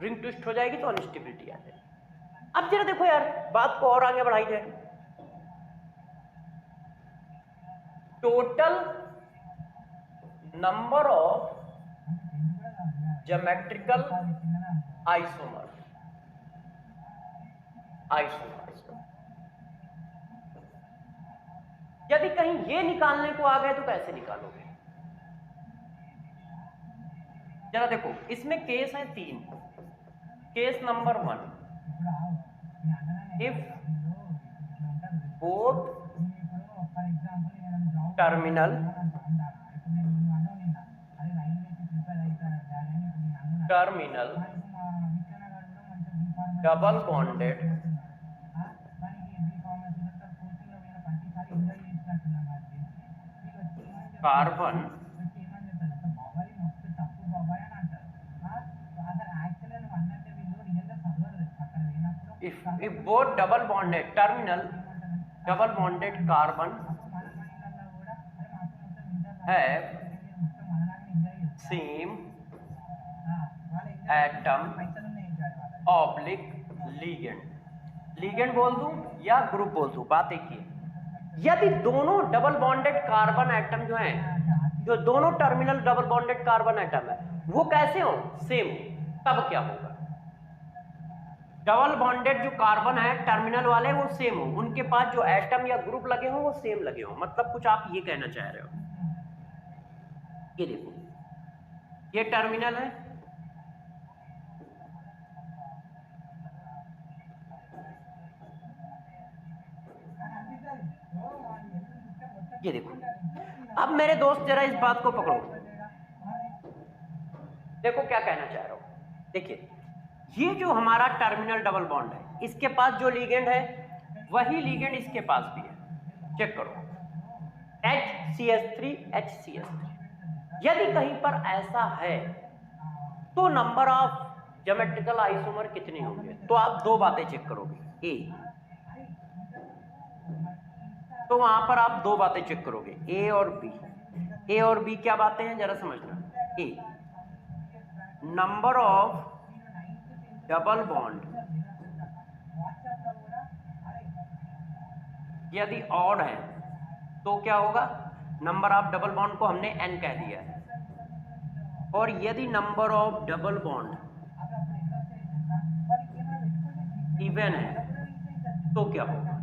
रिंग ट्विस्ट हो जाएगी तो अनस्टेबिलिटी आ जाएगी। अब जरा देखो यार, बात को और आगे बढ़ाई जाए। Total number of geometrical isomer, यदि कहीं ये निकालने को आ गए तो कैसे निकालोगे? जरा देखो, इसमें केस है 3। Case number 1, if both terminal double bonded carbon if both double bonded carbon have same atom oblique ligand बोल दूं या ग्रुप बोल दूं, बात एक ही है। यदि दोनों डबल बॉन्डेड कार्बन एटम जो हैं, जो दोनों terminal double bonded carbon atom है, वो कैसे हो? सेम, तब क्या होगा? डबल बॉन्डेड जो कार्बन है टर्मिनल वाले, वो सेम हो, उनके पास जो एटम या ग्रुप लगे हो वो सेम लगे हो। मतलब कुछ आप ये कहना चाह रहे हो। ये देखो, ये टर्मिनल है, ये देखो। अब मेरे दोस्त जरा इस बात को पकड़ो, देखो क्या कहना चाह रहा हूं। देखिए, ये जो हमारा टर्मिनल डबल बॉन्ड है, इसके पास जो लीगेंड है वही लीगेंड इसके पास भी है। चेक करो, HCH3 HCH3। यदि कहीं पर ऐसा है तो नंबर ऑफ ज्योमेट्रिकल आइसोमर कितने होंगे? तो आप दो बातें चेक करोगे। तो वहां पर आप दो बातें चेक करोगे, A और B। A और B क्या बातें हैं जरा समझना। A, number of double bond यदि ऑड है तो क्या होगा? नंबर ऑफ डबल बॉन्ड को हमने n कह दिया है। और यदि number of double bond even है तो क्या होगा?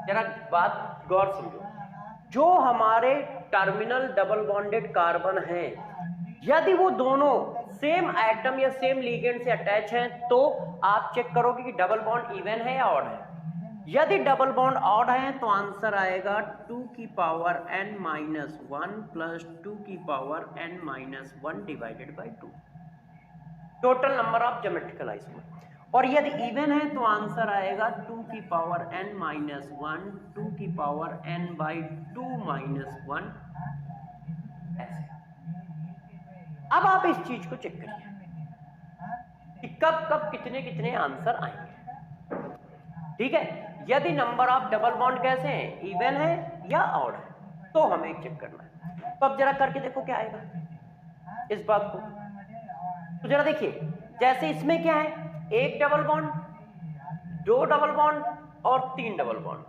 जरा बात गौर समझो, जो हमारे टर्मिनल डबल बॉन्डेड कार्बन हैं, यदि वो दोनों सेम एटम या सेम लिगेंड से अटैच हैं तो आप चेक करोगे कि डबल बॉन्ड इवन है या ऑड है। यदि डबल बॉन्ड ऑड है तो आंसर आएगा 2 की पावर n-1 प्लस 2 की power n-1 divided by 2, total number of geometrical isomer. और यदि इवन है तो आंसर आएगा 2 की पावर n-1, 2 की पावर n/2-1 ऐसे। अब आप इस चीज को चेक करिए कि कब कब कितने कितने आंसर आएंगे। ठीक है, यदि नंबर ऑफ डबल बॉन्ड कैसे हैं, इवन है या ऑड है, तो हमें चेक करना है। तो अब जरा करके देखो क्या आएगा इस बात को। तो जरा देखिए, जैसे इसमें क्या है, एक डबल बॉन्ड, दो डबल बॉन्ड और तीन डबल बॉन्ड।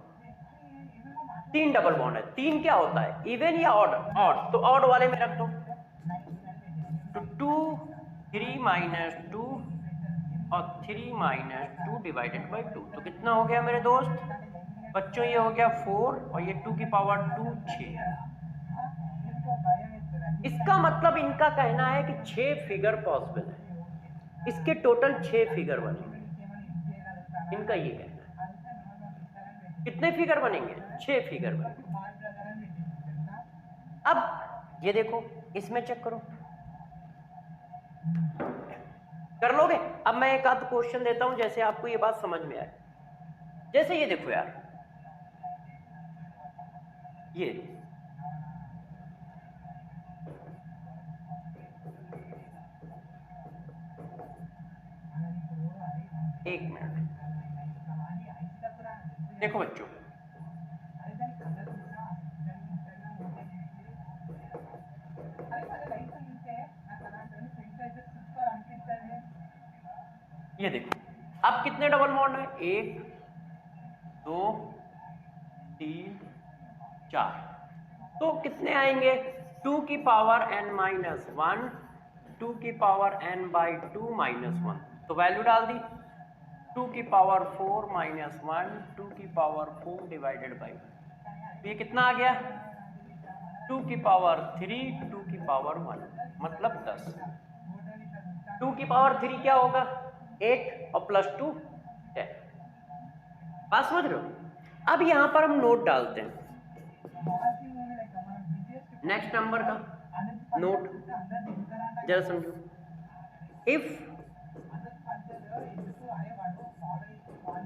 तीन डबल बॉन्ड है, तीन क्या होता है, इवन या ऑड? ऑड। तो ऑड वाले में रख दो, तो 2 3 - 2 और 3 - 2 डिवाइडेड बाई 2, तो कितना हो गया मेरे दोस्त बच्चों, ये हो गया 4 और ये 2 की पावर 2 6। इसका मतलब इनका कहना है कि 6 फिगर पॉसिबल है, इसके टोटल 6 फिगर बनेंगे, इनका ये कहना है। कितने फिगर बनेंगे, 6 फिगर बनेंगे। अब ये देखो, इसमें चेक करो, कर लोगे? अब मैं एक आध क्वेश्चन देता हूं जैसे आपको ये बात समझ में आए। जैसे ये देखो यार, ये एक मिनट देखो बच्चों, ये देखो अब कितने डबल बॉन्ड है, 1 2 3 4, तो कितने आएंगे, 2 की पावर n-1, 2 की पावर n/2-1, तो वैल्यू डाल दी, 2 की पावर 4-1, 2 की पावर 4 डिवाइडेड बाई, तो ये कितना आ गया, 2 की पावर 3, 2 की पावर 1, मतलब 10। 2 की पावर 3 क्या होगा, 8 और प्लस 2 10। बात समझ रहे हो? अब यहां पर हम नोट डालते हैं, नेक्स्ट नंबर का नोट जरा समझो। If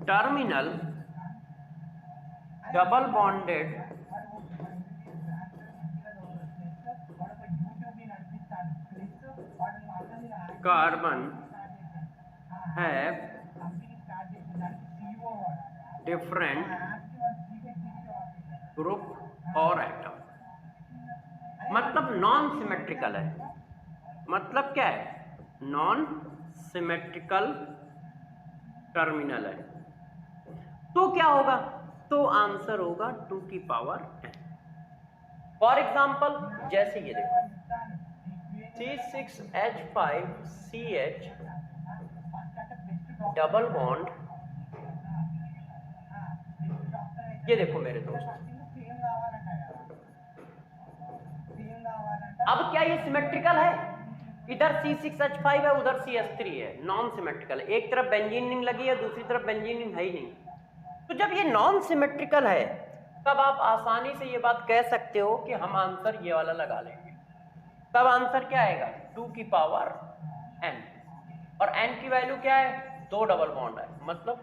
terminal double bonded carbon have different group और एटम, मतलब नॉन सिमेट्रिकल है। मतलब क्या है, नॉन सिमेट्रिकल टर्मिनल है, तो क्या होगा, तो आंसर होगा 2 की पावर n। फॉर एग्जाम्पल जैसे ये देखो, C6H5CH डबल बॉन्ड, ये देखो मेरे दोस्त, अब क्या ये सिमेट्रिकल है, इधर C6H5 है उधर CH3 है, नॉन सिमेट्रिकल है। एक तरफ बेंजीन रिंग लगी है, दूसरी तरफ बेंजीन रिंग है ही नहीं। तो जब ये नॉन सिमेट्रिकल है तब आप आसानी से ये बात कह सकते हो कि हम आंसर ये वाला लगा लेंगे। तब आंसर क्या आएगा, 2 की पावर n, और n की वैल्यू क्या है, 2 डबल बॉन्ड है, मतलब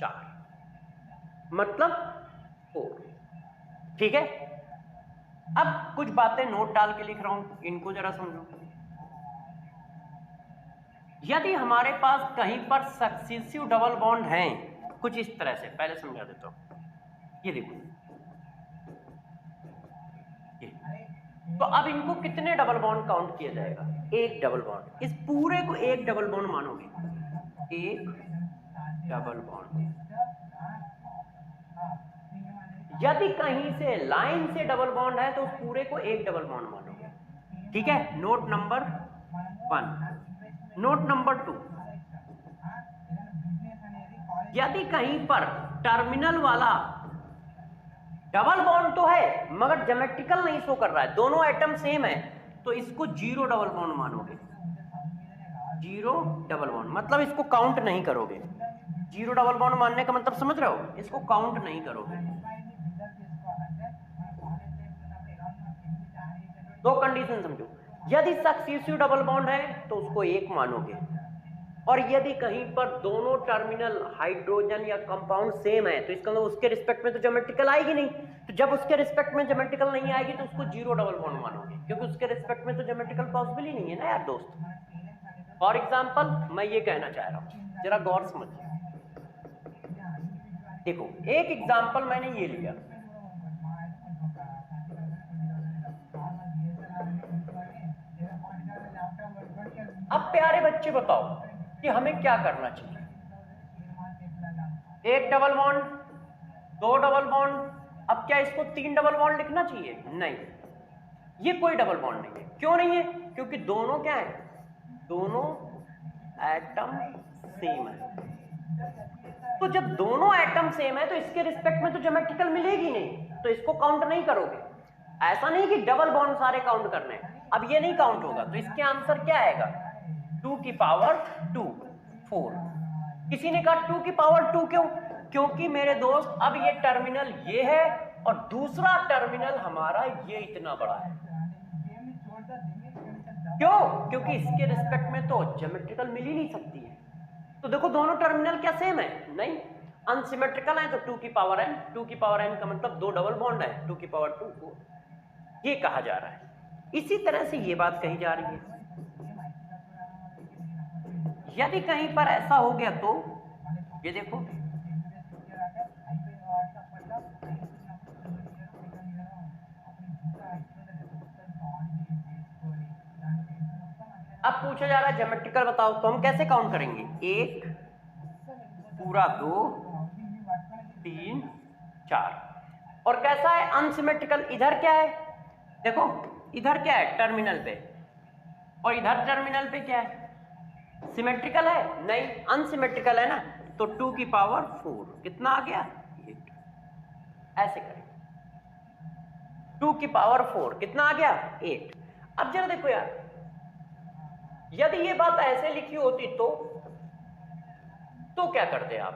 4, मतलब 4। ठीक है, अब कुछ बातें नोट डाल के लिख रहा हूं, इनको जरा समझो। यदि हमारे पास कहीं पर सक्सेसिव डबल बॉन्ड हैं, कुछ इस तरह से, पहले समझा देता हूं। ये देखो, ये तो अब इनको कितने डबल बॉन्ड काउंट किया जाएगा, एक डबल बॉन्ड। इस पूरे को एक डबल बॉन्ड मानोगे, एक डबल बॉन्ड। यदि कहीं से लाइन से डबल बॉन्ड है तो उस पूरे को एक डबल बॉन्ड मानोगे। ठीक है, नोट नंबर 1। नोट नंबर 2, यदि कहीं पर टर्मिनल वाला डबल बॉन्ड तो है मगर ज्योमेट्रिकल नहीं शो कर रहा है, दोनों एटम सेम है, तो इसको जीरो डबल बॉन्ड मानोगे। जीरो डबल बॉन्ड मतलब इसको काउंट नहीं करोगे। जीरो डबल बॉन्ड मानने का मतलब समझ रहे हो, इसको काउंट नहीं करोगे। दो कंडीशन समझो, यदि सक्सेसिव डबल बॉन्ड है तो उसको एक मानोगे, और यदि कहीं पर दोनों टर्मिनल हाइड्रोजन या कंपाउंड सेम है तो इसका मतलब उसके रिस्पेक्ट में तो ज्योमेट्रिकल आएगी नहीं, तो जब उसके रिस्पेक्ट में ज्योमेट्रिकल नहीं आएगी तो उसको जीरो डबल बॉन्ड मानोगे, क्योंकि उसके रिस्पेक्ट में तो ज्योमेट्रिकल पॉसिबल ही नहीं है ना यार दोस्त। फॉर एग्जाम्पल मैं ये कहना चाह रहा हूं, जरा गौर समझिए। देखो एक एग्जाम्पल मैंने ये लिया, अब प्यारे बच्चे बताओ कि हमें क्या करना चाहिए। एक डबल बॉन्ड, दो डबल बॉन्ड, अब क्या इसको तीन डबल बॉन्ड लिखना चाहिए? नहीं, ये कोई डबल बॉन्ड नहीं है। क्यों नहीं है? क्योंकि दोनों क्या है, दोनों एटम सेम है। तो जब दोनों एटम सेम है तो इसके रिस्पेक्ट में तो ज्योमेट्रिकल मिलेगी नहीं, तो इसको काउंट नहीं करोगे। ऐसा नहीं कि डबल बॉन्ड सारे काउंट करने हैं, अब ये नहीं काउंट होगा, तो इसके आंसर क्या आएगा? 2 की पावर 2 4। किसी ने कहा 2 की पावर 2 क्यों? क्योंकि मेरे दोस्त अब ये टर्मिनल ये है और दूसरा टर्मिनल हमारा ये इतना बड़ा है। क्यों? क्योंकि इसके रिस्पेक्ट में तो ज्योमेट्रिकल मिल ही नहीं सकती है। तो देखो दोनों टर्मिनल क्या सेम है? नहीं, अनसिमेट्रिकल है, तो 2 की पावर n, 2 की पावर n का मतलब दो डबल बॉन्ड है, 2 की पावर 2 4 ये कहा जा रहा है। इसी तरह से ये बात कही जा रही है, यदि कहीं पर ऐसा हो गया तो ये देखो, अब पूछा जा रहा है ज्योमेट्रिकल बताओ, तो हम कैसे काउंट करेंगे? 1 पूरा 2 3 4। और कैसा है अनसिमेट्रिकल? इधर क्या है, देखो इधर क्या है टर्मिनल पे, और इधर टर्मिनल पे क्या है? सिमेट्रिकल है? नहीं, अनसिमेट्रिकल है ना, तो 2 की पावर 4 कितना आ गया? 8। ऐसे करें, 2 की पावर 4 कितना आ गया? 8। अब जरा देखो यार, यदि ये बात ऐसे लिखी होती तो क्या करते आप?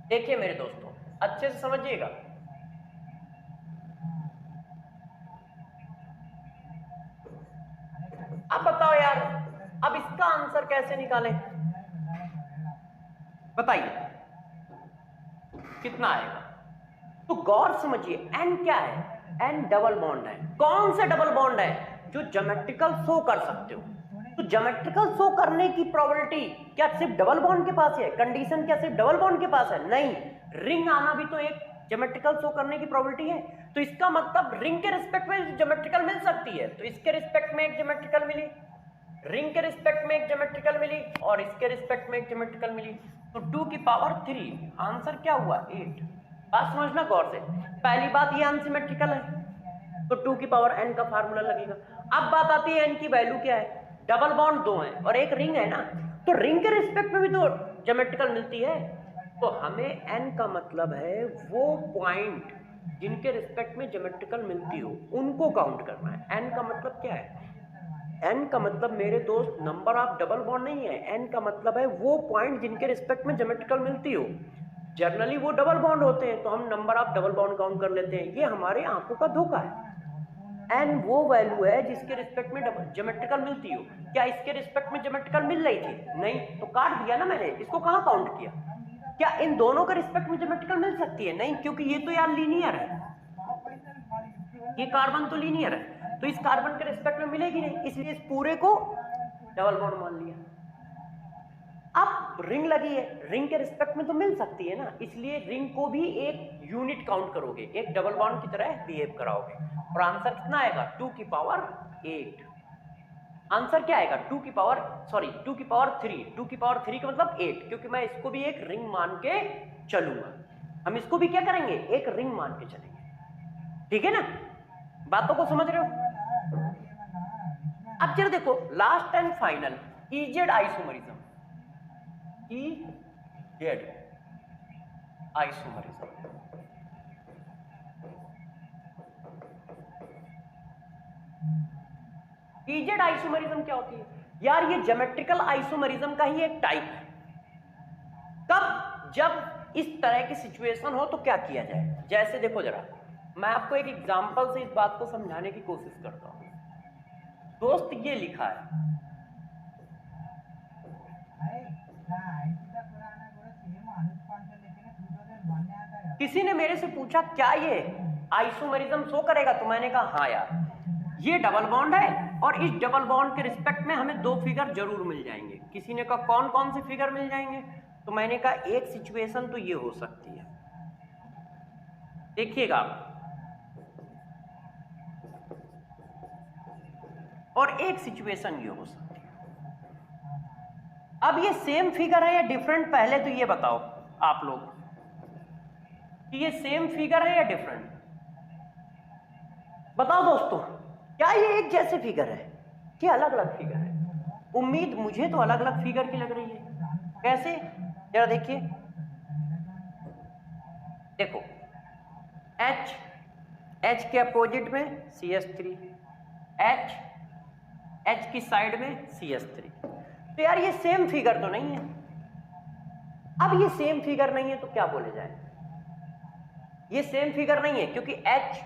देखिए मेरे दोस्तों अच्छे से समझिएगा, अब बताओ यार, अब इसका आंसर कैसे निकालें? बताइए कितना आएगा? तो गौर समझिए, n क्या है? n डबल बॉन्ड है। कौन से डबल बॉन्ड है? जो ज्योमेट्रिकल शो कर सकते हो। तो ज्योमेट्रिकल शो करने की प्रोबेबिलिटी क्या सिर्फ डबल बॉन्ड के पास है? कंडीशन क्या सिर्फ डबल बॉन्ड के पास है? नहीं, रिंग आना भी तो एक ज्योमेट्रिकल शो करने की प्रोबेबिलिटी है। तो इसका मतलब रिंग के रिस्पेक्ट में ज्योमेट्रिकल मिल सकती है, तो इसके रिस्पेक्ट में एक ज्योमेट्रिकल मिली, रिंग के रिस्पेक्ट में एक ज्योमेट्रिकल मिली, और इसके रिस्पेक्ट में एक ज्योमेट्रिकल मिली, तो 2 की पावर 3। आंसर क्या हुआ? 8। बात समझना गौर से, पहली बात ये अनसिमेट्रिकल है, तो 2 की पावर n का फार्मूला लगेगा। अब बात आती है n की वैल्यू क्या है? डबल बॉन्ड 2 है और एक रिंग है ना, तो रिंग के रिस्पेक्ट में भी तो ज्योमेट्रिकल मिलती है, तो हमें n का मतलब है वो पॉइंट जिनके रिस्पेक्ट में ज्योमेट्रिकल मिलती हो उनको काउंट करना है। n का मतलब क्या है? n का मतलब मेरे दोस्त नंबर ऑफ डबल बॉन्ड नहीं है, n का मतलब है वो पॉइंट जिनके रिस्पेक्ट में ज्योमेट्रिकल मिलती हो। जनरली वो डबल बॉन्ड होते हैं तो हम number of double bond count कर लेते हैं, ये हमारे आंखों का धोखा है। n वो वैल्यू है जिसके रिस्पेक्ट में ज्योमेट्रिकल मिलती हो। क्या इसके रिस्पेक्ट में ज्योमेट्रिकल मिल रही थी? नहीं, तो काट दिया ना मैंने, इसको कहां काउंट किया? क्या इन दोनों के रिस्पेक्ट में ज्योमेट्रिकल मिल सकती है? नहीं, क्योंकि ये तो यार लीनियर है, ये कार्बन तो लीनियर है, तो इस कार्बन के रिस्पेक्ट में मिलेगी नहीं, इसलिए इस पूरे को डबल बॉन्ड मान लिया। अब रिंग लगी है, रिंग के रिस्पेक्ट में तो मिल सकती है ना, इसलिए रिंग को भी एक यूनिट काउंट करोगे, एक डबल बॉन्ड की तरह बिहेव कराओगे, और आंसर कितना आएगा? 2 की पावर 8। आंसर क्या आएगा? 2 की पावर 3। 2 की पावर 3 का मतलब 8, क्योंकि मैं इसको भी एक रिंग मान के चलूंगा। हम इसको भी क्या करेंगे? एक रिंग मान के चलेंगे, ठीक है ना? बातों को समझ रहे हो? अब जरा देखो last and final, EZ isomerism. EZ isomerism EZ isomerism क्या होती है यार? ये ज्योमेट्रिकल आइसोमेरिज्म का ही एक टाइप है। कब? जब इस तरह की सिचुएशन हो तो क्या किया जाए? जैसे देखो जरा, मैं आपको एक एग्जांपल से इस बात को समझाने की कोशिश करता हूं। दोस्त ये लिखा है, किसी ने मेरे से पूछा क्या ये आइसोमेरिज्म शो करेगा? तो मैंने कहा हाँ यार, ये डबल बॉन्ड है और इस डबल बॉन्ड के रिस्पेक्ट में हमें दो फिगर जरूर मिल जाएंगे। किसी ने कहा कौन कौन से फिगर मिल जाएंगे? तो मैंने कहा एक सिचुएशन तो ये हो सकती है, देखिएगा आप, और एक सिचुएशन ये हो सकती है। अब ये सेम फिगर है या डिफरेंट? पहले तो ये बताओ आप लोग कि ये सेम फिगर है या डिफरेंट? बताओ दोस्तों, क्या ये एक जैसे फिगर है कि अलग अलग फिगर है? उम्मीद मुझे तो अलग अलग फिगर की लग रही है। कैसे? जरा देखिए, देखो H के अपोजिट में CH3, H की साइड में CH3। तो यार ये सेम फिगर तो नहीं है। अब ये सेम फिगर नहीं है तो क्या बोले जाए? ये सेम फिगर नहीं है क्योंकि H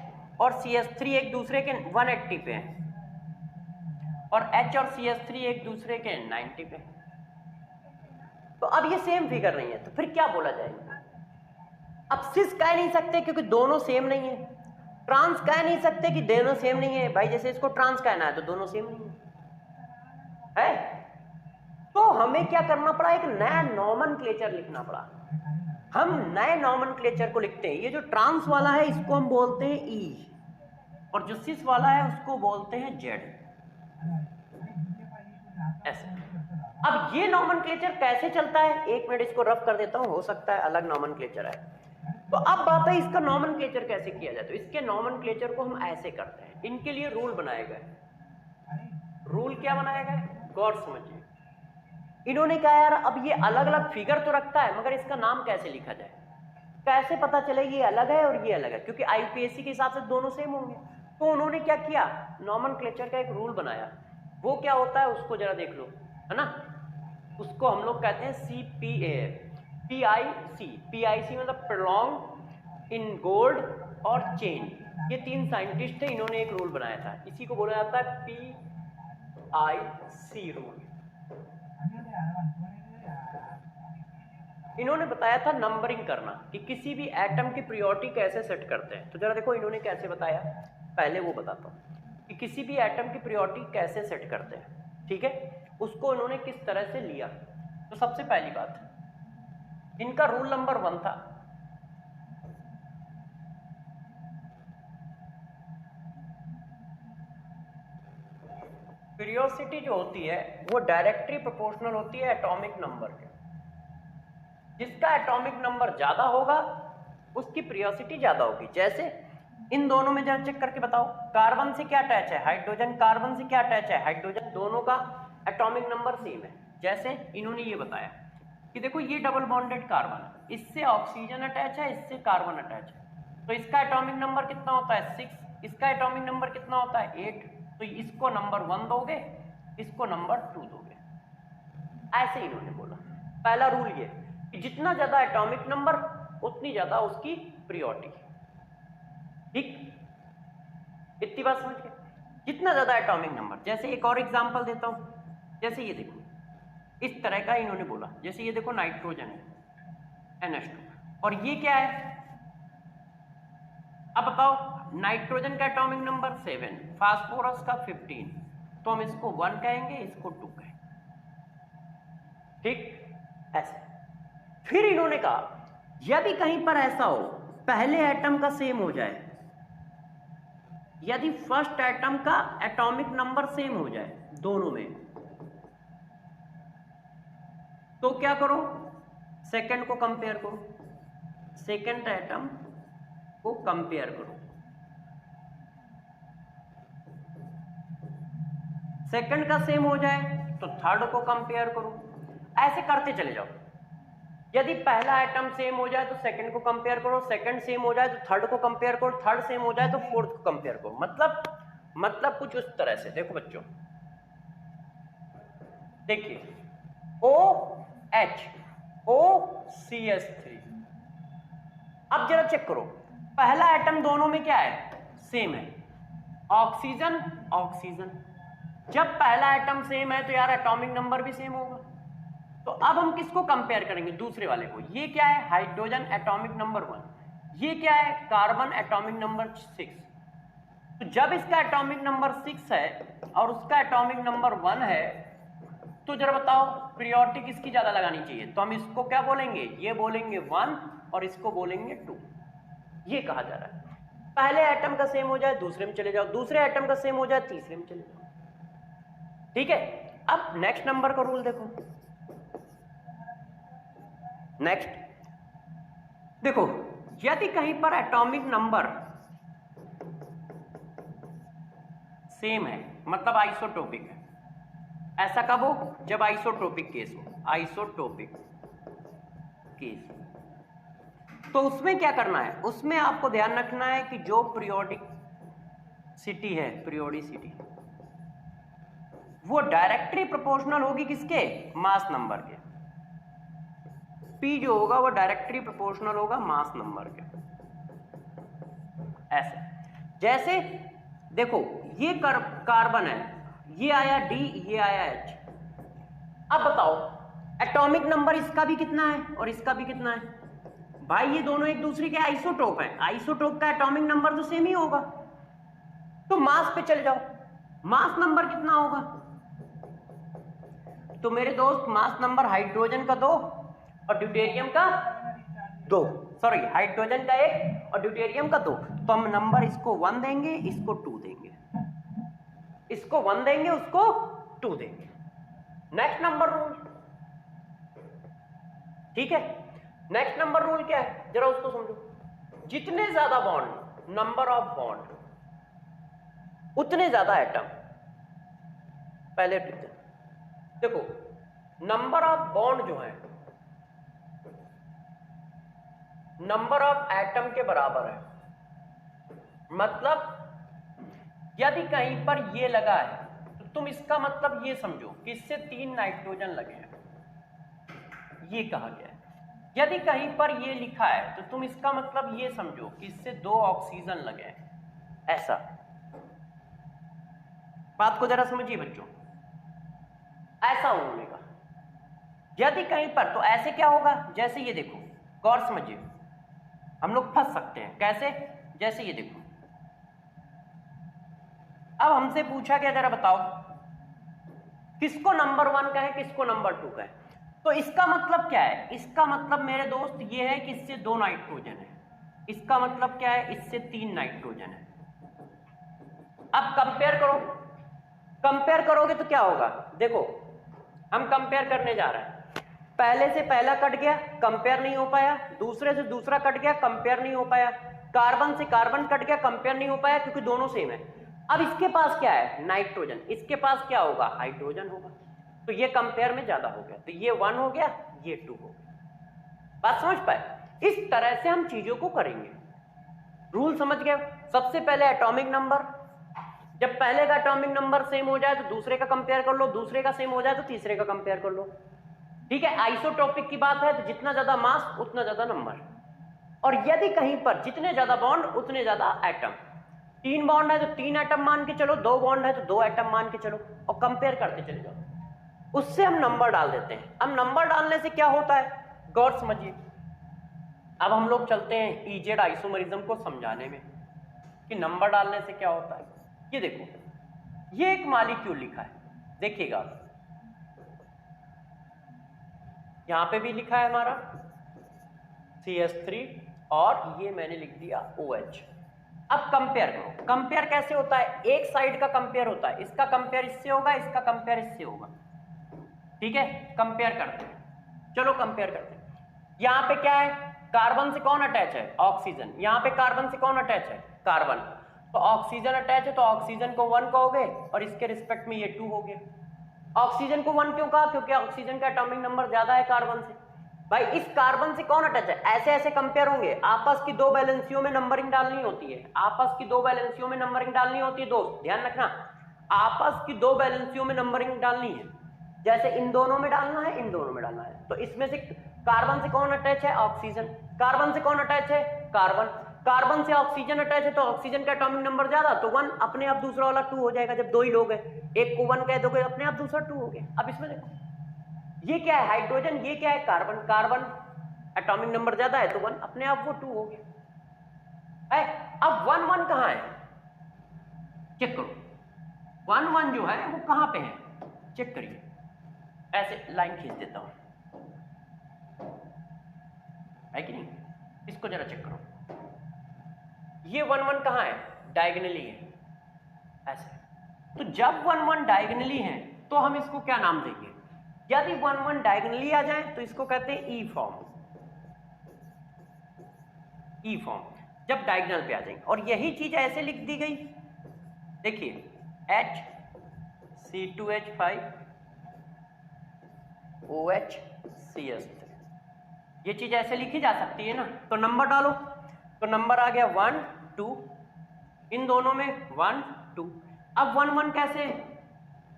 और CH3 एक दूसरे के 180 पे हैं और H और CH3 एक दूसरे के 90 पे। तो अब ये सेम फिगर नहीं है तो फिर क्या बोला जाएगा? अब सिस कह नहीं सकते क्योंकि दोनों सेम नहीं है। ट्रांस कह नहीं सकते कि दोनों सेम नहीं है भाई, जैसे इसको ट्रांस कहना है तो दोनों सेम नहीं है। तो हमें क्या करना पड़ा? एक नया नॉमेनक्लेचर लिखना पड़ा। हम नए नॉमेनक्लेचर को लिखते हैं। ये जो ट्रांस वाला है इसको हम बोलते हैं ई, और जो सिस वाला है उसको बोलते हैं जेड। ऐसे। अब ये नॉमेनक्लेचर कैसे चलता है? एक मिनट इसको रफ कर देता हूं, हो सकता है अलग नॉमेनक्लेचर है। तो अब बात है इसका नॉमेनक्लेचर कैसे किया जाए। तो इसके नॉमेनक्लेचर को हम ऐसे करते हैं। इनके लिए रूल बनाए गए। रूल क्या बनाए गए? गौर समझिए। इन्होंने कहा यार अब ये अलग अलग फिगर तो रखता है मगर इसका नाम कैसे लिखा जाए? कैसे पता चले ये अलग है और ये अलग है? क्योंकि आईपीएससी के हिसाब से दोनों सेम होंगे। तो उन्होंने क्या किया? नॉमेनक्लेचर का एक रूल बनाया। वो क्या होता है उसको जरा देख लो, है ना। उसको हम लोग कहते हैं PIC मतलब प्रोलॉन्ग, इन गोल्ड और चेन। ये तीन साइंटिस्ट थे, इन्होंने एक रूल बनाया था। इसी को बोला जाता है PIC रूल। इन्होंने बताया था नंबरिंग करना, कि किसी भी एटम की प्रायोरिटी कैसे सेट करते हैं। तो जरा देखो इन्होंने कैसे बताया, पहले वो बताता हूँ कि किसी भी एटम की प्रायोरिटी कैसे सेट करते हैं। ठीक है, उसको इन्होंने किस तरह से लिया। तो सबसे पहली बात, इनका रूल नंबर 1 था, पीरियोडिसिटी जो होती है वो डायरेक्टली प्रोपोर्शनल होती है एटॉमिक नंबर के। जिसका एटॉमिक नंबर ज्यादा होगा उसकी पीरियोडिसिटी ज्यादा होगी। जैसे इन दोनों में जरा चेक करके बताओ, कार्बन से क्या अटैच है? हाइड्रोजन। कार्बन से क्या अटैच है? हाइड्रोजन। दोनों का एटॉमिक नंबर सेम है। जैसे इन्होंने ये बताया कि देखो ये डबल बॉन्डेड कार्बन है, इससे ऑक्सीजन अटैच है, इससे कार्बन अटैच है। तो इसका एटॉमिक नंबर कितना होता है? 6। इसका एटॉमिक नंबर कितना होता है? 8। तो इसको नंबर 1 दोगे, इसको नंबर 2 दोगे। ऐसे इन्होंने बोला। पहला रूल ये कि जितना ज्यादा एटॉमिक नंबर उतनी ज्यादा उसकी प्रायोरिटी। ठीक, इतनी बात समझ गए? जितना ज्यादा एटॉमिक नंबर। जैसे एक और एग्जांपल देता हूं, जैसे ये देखो, इस तरह का इन्होंने बोला। जैसे ये देखो नाइट्रोजन है NH2 और ये क्या है? अब बताओ, नाइट्रोजन का एटॉमिक नंबर 7, फास्फोरस का 15। तो हम इसको 1 कहेंगे, इसको 2 कहेंगे। ठीक, ऐसे। फिर इन्होंने कहा यदि कहीं पर ऐसा हो पहले एटम का सेम हो जाए, यदि फर्स्ट एटम का एटॉमिक नंबर सेम हो जाए दोनों में, तो क्या करो? सेकंड को कंपेयर करो, सेकंड एटम को कंपेयर करो। सेकंड का सेम हो जाए तो थर्ड को कंपेयर करो। ऐसे करते चले जाओ। यदि पहला एटम सेम हो जाए तो सेकंड को कंपेयर करो, सेकंड सेम हो जाए तो थर्ड को कंपेयर करो, थर्ड सेम हो जाए तो फोर्थ को कंपेयर करो। मतलब कुछ उस तरह से। देखो बच्चों, देखिए OH OCH3। अब जरा चेक करो, पहला एटम दोनों में क्या है, सेम है, ऑक्सीजन ऑक्सीजन। जब पहला एटम सेम है तो यार एटॉमिक नंबर भी सेम होगा। तो अब हम किसको कंपेयर करेंगे, दूसरे वाले को। ये क्या है, हाइड्रोजन एटॉमिक नंबर 1, ये क्या है, कार्बन एटॉमिक नंबर 6। तो जब इसका एटॉमिक नंबर 6 है और उसका एटॉमिक नंबर 1 है, तो जरा बताओ पीरियोडिक इसकी ज्यादा लगानी चाहिए। तो हम इसको क्या बोलेंगे, ये बोलेंगे 1 और इसको बोलेंगे 2। ये कहा जा रहा है पहले एटम का सेम हो जाए दूसरे में चले जाओ, दूसरे एटम का सेम हो जाए तीसरे में चले जाओ। ठीक है, अब नेक्स्ट नंबर का रूल देखो। नेक्स्ट देखो, यदि कहीं पर एटॉमिक नंबर सेम है मतलब आइसोटोपिक है, ऐसा कब हो, जब आइसोटोपिक केस हो, आइसोटोपिक केस। तो उसमें क्या करना है, उसमें आपको ध्यान रखना है कि जो पीरियोडिसिटी है, पीरियोडिसिटी वो डायरेक्टली प्रोपोर्शनल होगी किसके, मास नंबर के। P जो होगा वो डायरेक्टली प्रोपोर्शनल होगा मास नंबर के। ऐसे जैसे देखो ये कार्बन है, ये आया D, ये आया H। अब बताओ एटॉमिक नंबर इसका भी कितना है और इसका भी कितना है। भाई ये दोनों एक दूसरे के आइसोटोप हैं, आइसोटोप का एटॉमिक नंबर तो सेम ही होगा। तो मास पे चले जाओ, मास नंबर कितना होगा। तो मेरे दोस्त मास नंबर हाइड्रोजन का 2 और ड्यूटेरियम का 2, सॉरी हाइड्रोजन का 1 और ड्यूटेरियम का 2। तो हम नंबर इसको 1 देंगे, इसको 2 देंगे, इसको 1 देंगे, उसको 2 देंगे। नेक्स्ट नंबर रूल, ठीक है। नेक्स्ट नंबर रूल क्या है, जरा उसको समझो। जितने ज्यादा बॉन्ड, नंबर ऑफ बॉन्ड, उतने ज्यादा एटम। पहले देखो नंबर ऑफ बॉन्ड जो है नंबर ऑफ एटम के बराबर है। मतलब यदि कहीं पर ये लगा है तो तुम इसका मतलब ये समझो कि इससे 3 नाइट्रोजन लगे हैं, ये कहा गया है। यदि कहीं पर ये लिखा है तो तुम इसका मतलब ये समझो कि इससे 2 ऑक्सीजन लगे हैं, ऐसा। बात को जरा समझिए बच्चों, ऐसा उन्होंने कहा। यदि कहीं पर, तो ऐसे क्या होगा, जैसे ये देखो, गौर समझिए, हम लोग फंस सकते हैं कैसे, जैसे ये देखो। अब हमसे पूछा गया जरा बताओ किसको नंबर 1 कहें, किसको नंबर 2 कहें। तो इसका मतलब क्या है, इसका मतलब मेरे दोस्त ये है कि इससे 2 नाइट्रोजन है, इसका मतलब क्या है, इससे 3 नाइट्रोजन है। अब कंपेयर करो, कंपेयर करोगे तो क्या होगा, देखो हम कंपेयर करने जा रहे हैं। पहले से पहला कट गया, कंपेयर नहीं हो पाया, दूसरे से दूसरा कट गया, कंपेयर नहीं हो पाया, कार्बन से कार्बन कट गया, कंपेयर नहीं हो पाया क्योंकि दोनों सेम है। अब इसके पास क्या है, नाइट्रोजन, इसके पास क्या होगा, हाइड्रोजन होगा। तो ये कंपेयर में ज्यादा हो गया, तो ये 1 हो गया, ये 2 हो गया। बात समझ पाए, इस तरह से हम चीजों को करेंगे। रूल समझ गए। सबसे पहले एटॉमिक नंबर, जब पहले का एटॉमिक नंबर सेम हो जाए तो दूसरे का कंपेयर कर लो, दूसरे का सेम हो जाए तो तीसरे का कंपेयर कर लो। ठीक है, आइसोटोपिक की बात है तो जितना ज्यादा मास उतना ज्यादा नंबर। और यदि कहीं पर जितने ज्यादा बॉन्ड उतने ज्यादा एटम, 3 बॉन्ड है तो 3 एटम मान के चलो, 2 बॉन्ड है तो 2 एटम मान के चलो, और कंपेयर करते चले जाओ। उससे हम नंबर डाल देते हैं। अब नंबर डालने से क्या होता है, गौर समझिए। अब हम लोग चलते हैं इजेड आइसोमरिज्म को समझाने में कि नंबर डालने से क्या होता है। ये देखो, ये एक मॉलिक्यूल लिखा है, देखिएगा यहां पे भी लिखा है हमारा CH3 और ये मैंने लिख दिया OH। अब कंपेयर करो, कंपेयर कैसे होता है, एक साइड का कंपेयर होता है, इसका कंपेयर इससे होगा, इसका कंपेयर इससे होगा। ठीक है, कंपेयर करते हैं, चलो कंपेयर करते हैं। यहां पे क्या है, कार्बन से कौन अटैच है, ऑक्सीजन। यहां पे कार्बन से कौन अटैच है, कार्बन। तो ऑक्सीजन अटैच है तो ऑक्सीजन को 1 कहोगे और इसके रिस्पेक्ट में ये 2 हो गया। ऑक्सीजन को 1 क्यों कहा, क्योंकि ऑक्सीजन का एटॉमिक नंबर ज्यादा है कार्बन से। भाई इस कार्बन से कौन अटैच है, ऐसे ऐसे कंपेयर होंगे। आपस की 2 वैलेंसियों में नंबरिंग डालनी होती है, आपस की 2 वैलेंसियों में नंबरिंग डालनी होती है। दोस्त ध्यान रखना, आपस की 2 वैलेंसियों में नंबरिंग डालनी है। जैसे इन दोनों में डालना है, इन दोनों में डालना है। तो इसमें से कार्बन से कौन अटैच है? ऑक्सीजन। कार्बन से कौन अटैच है? कार्बन। कार्बन से ऑक्सीजन अटैच है तो ऑक्सीजन का एटॉमिक नंबर ज्यादा, तो 1 अपने आप दूसरा वाला 2 हो जाएगा। जब दो ही लोग हैं, एक को 1 कह दोगे अपने आप दूसरा 2 हो गया। अब इसमें देखो ये क्या है? हाइड्रोजन। ये क्या है? कार्बन। कार्बन एटॉमिक नंबर ज्यादा है तो 1 अपने आप वो 2 हो गया है। अब 1 1 कहां है? चेक करो 1 1 जो है वो कहां पे है? चेक करिए, ऐसे लाइन खींच देता हूं, है कि नहीं? इसको जरा चेक करो, ये 1 1 कहां है? डायगोनली है, ऐसे। तो जब 1 1 डायगोनली है तो हम इसको क्या नाम देंगे? यदि 1 1 डायगोनली आ जाए तो इसको कहते हैं ई फॉर्म। ई फॉर्म जब डायगोनल पे आ जाएंगे। और यही चीज ऐसे लिख दी गई, देखिए HC2H5 OHCS3, ये चीज ऐसे लिखी जा सकती है ना। तो नंबर डालो, तो नंबर आ गया 1 2, इन दोनों में 1 2। अब 1 1 कैसे?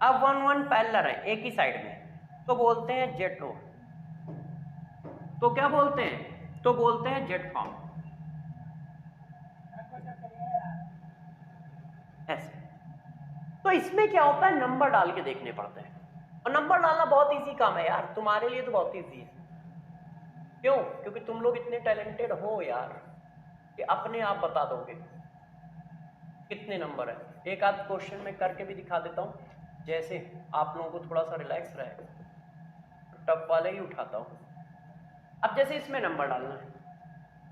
अब 1 1 पैरेलल है, एक ही साइड में, तो बोलते हैं जेट रो। तो क्या बोलते हैं? तो बोलते हैं जेट फॉर्म, ऐसे। तो इसमें क्या होता है? नंबर डाल के देखने पड़ते हैं, और नंबर डालना बहुत इजी काम है यार, तुम्हारे लिए तो बहुत इजी है। क्यों? क्योंकि तुम लोग इतने टैलेंटेड हो यार कि अपने आप बता दोगे कितने नंबर है। एक आध क्वेश्चन में करके भी दिखा देता हूं, जैसे आप लोगों को थोड़ा सा रिलैक्स रहे, टफ वाले ही उठाता हूं। अब जैसे इसमें नंबर डालना है,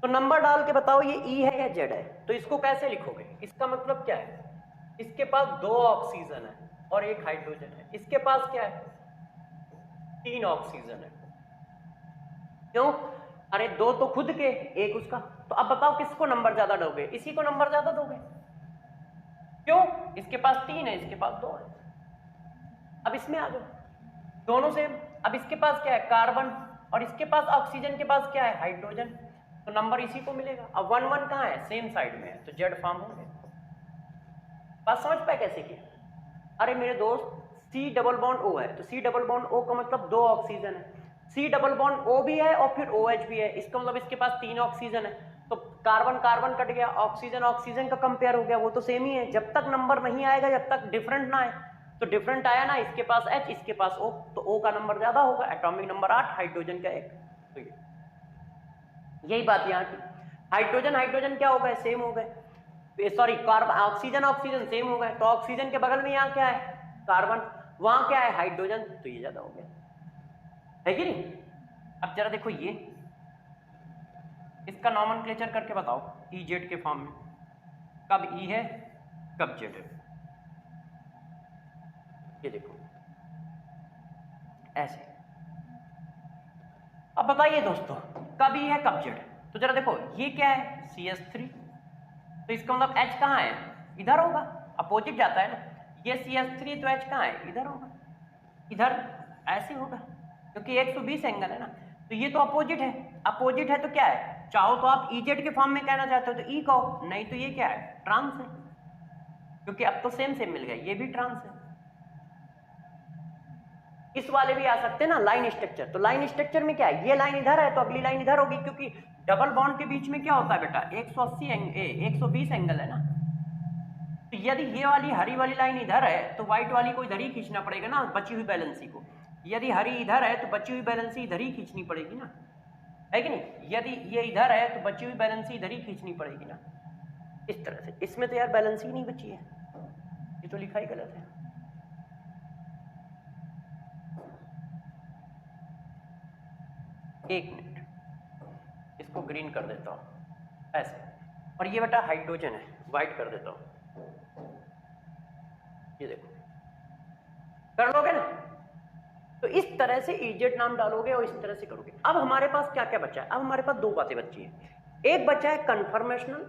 तो नंबर डाल के बताओ ये ई है या जेड है? तो इसको कैसे लिखोगे? इसका मतलब क्या है? इसके पास 2 ऑक्सीजन है और 1 हाइड्रोजन है, इसके पास क्या है? 3 ऑक्सीजन है। क्यों? अरे 2 तो खुद के, 1 उसका। तो अब बताओ किसको नंबर ज्यादा दोगे? इसी को नंबर ज्यादा दोगे। क्यों? इसके पास 3 है, इसके पास 2 है। अब इसमें आ जाओ, दोनों सेम। अब इसके पास क्या है? कार्बन, और इसके पास ऑक्सीजन के पास क्या है? हाइड्रोजन, तो नंबर इसी को मिलेगा। अब 1 1 कहां है? सेम साइड में है, तो जेड फॉर्म हो गया। बात समझ पाए कैसे किया? अरे मेरे दोस्त C डबल बॉन्ड O है, तो C डबल बॉन्ड O का मतलब 2 ऑक्सीजन है, C डबल बॉन्ड O भी है और फिर OH भी है, इसका मतलब इसके पास 3 ऑक्सीजन है। तो कार्बन कार्बन कट गया, ऑक्सीजन ऑक्सीजन का कंपेयर हो गया, वो तो सेम ही है। जब तक नंबर नहीं आएगा, जब तक डिफरेंट ना आए, तो डिफरेंट आया ना, इसके पास H इसके पास O, तो O का नंबर ज्यादा होगा, एटॉमिक नंबर 8, हाइड्रोजन का 1। तो यही बात यहाँ की, हाइड्रोजन हाइड्रोजन क्या हो गए? सेम हो गए, sorry carbon oxygen oxygen same हो गए। तो ऑक्सीजन के बगल में यहाँ क्या है? कार्बन, वहां क्या है? हाइड्रोजन, तो ये ज्यादा हो गया, है कि नहीं? अब जरा देखो ये, इसका नॉमेनक्लेचर करके बताओ ई जेड के फॉर्म में, कब ई है कब जेड है। ये देखो ऐसे। अब बताइए दोस्तों कब ई है कब जेड है? तो जरा देखो ये क्या है? CH3, तो इसका मतलब H कहाँ है? इधर होगा, अपोजिट जाता है ना। ये CH3 तो H कहाँ है? इधर होगा, इधर ऐसे होगा, क्योंकि 120 एंगल है ना। तो ये तो अपोजिट है, अपोजिट है तो क्या है? चाहो तो आप EZ के फॉर्म में कहना चाहते हो तो E कहो, नहीं तो ये क्या है? ट्रांस है, क्योंकि अब तो सेम सेम मिल गया, ये भी ट्रांस है। इस वाले भी आ सकते हैं ना, लाइन स्ट्रक्चर। तो लाइन स्ट्रक्चर में क्या है? ये लाइन इधर है तो अगली लाइन इधर होगी, क्योंकि डबल बॉन्ड के बीच में क्या होता है बेटा? 120 एंगल है ना। तो यदि ये वाली हरी वाली लाइन इधर है तो व्हाइट वाली को इधर ही खींचना पड़ेगा ना, बची हुई बैलेंसी को। यदि हरी इधर है तो बची हुई बैलेंसी इधर ही खींचनी पड़ेगी ना, है कि नहीं? यदि ये इधर है तो बची हुई बैलेंसी इधर ही खींचनी पड़ेगी ना, इस तरह से। इसमें तो यार बैलेंस ही नहीं बची है, ये तो लिखा ही गलत है। एक मिनट, इसको ग्रीन कर देता हूं ऐसे, और ये बेटा हाइड्रोजन है, व्हाइट कर देता हूं। ये देखो, कर लोगे ना? तो इस तरह से EZ नाम डालोगे और इस तरह से करोगे। अब हमारे पास क्या क्या बचा है? अब हमारे पास 2 बातें बची है, एक बचा है कन्फर्मेशनल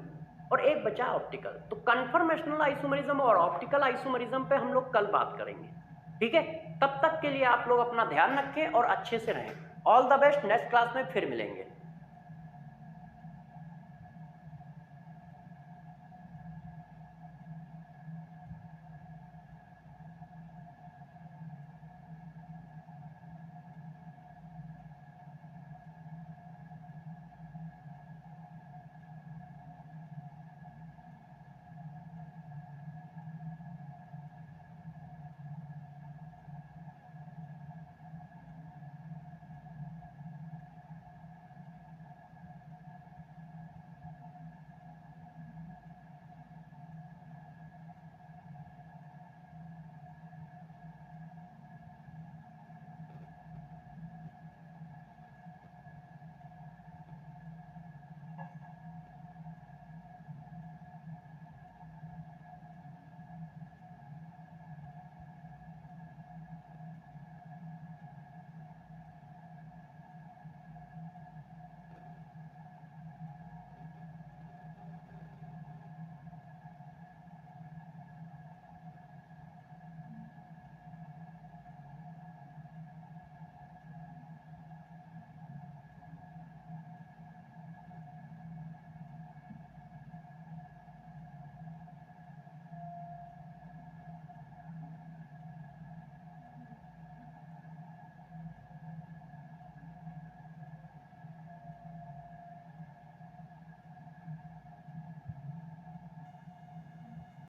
और एक बचा है ऑप्टिकल। तो कन्फर्मेशनल आइसोमरिज्म और ऑप्टिकल आइसोमरिज्म पे हम लोग कल बात करेंगे, ठीक है? तब तक के लिए आप लोग अपना ध्यान रखें और अच्छे से रहें। All the best, next class में फिर मिलेंगे।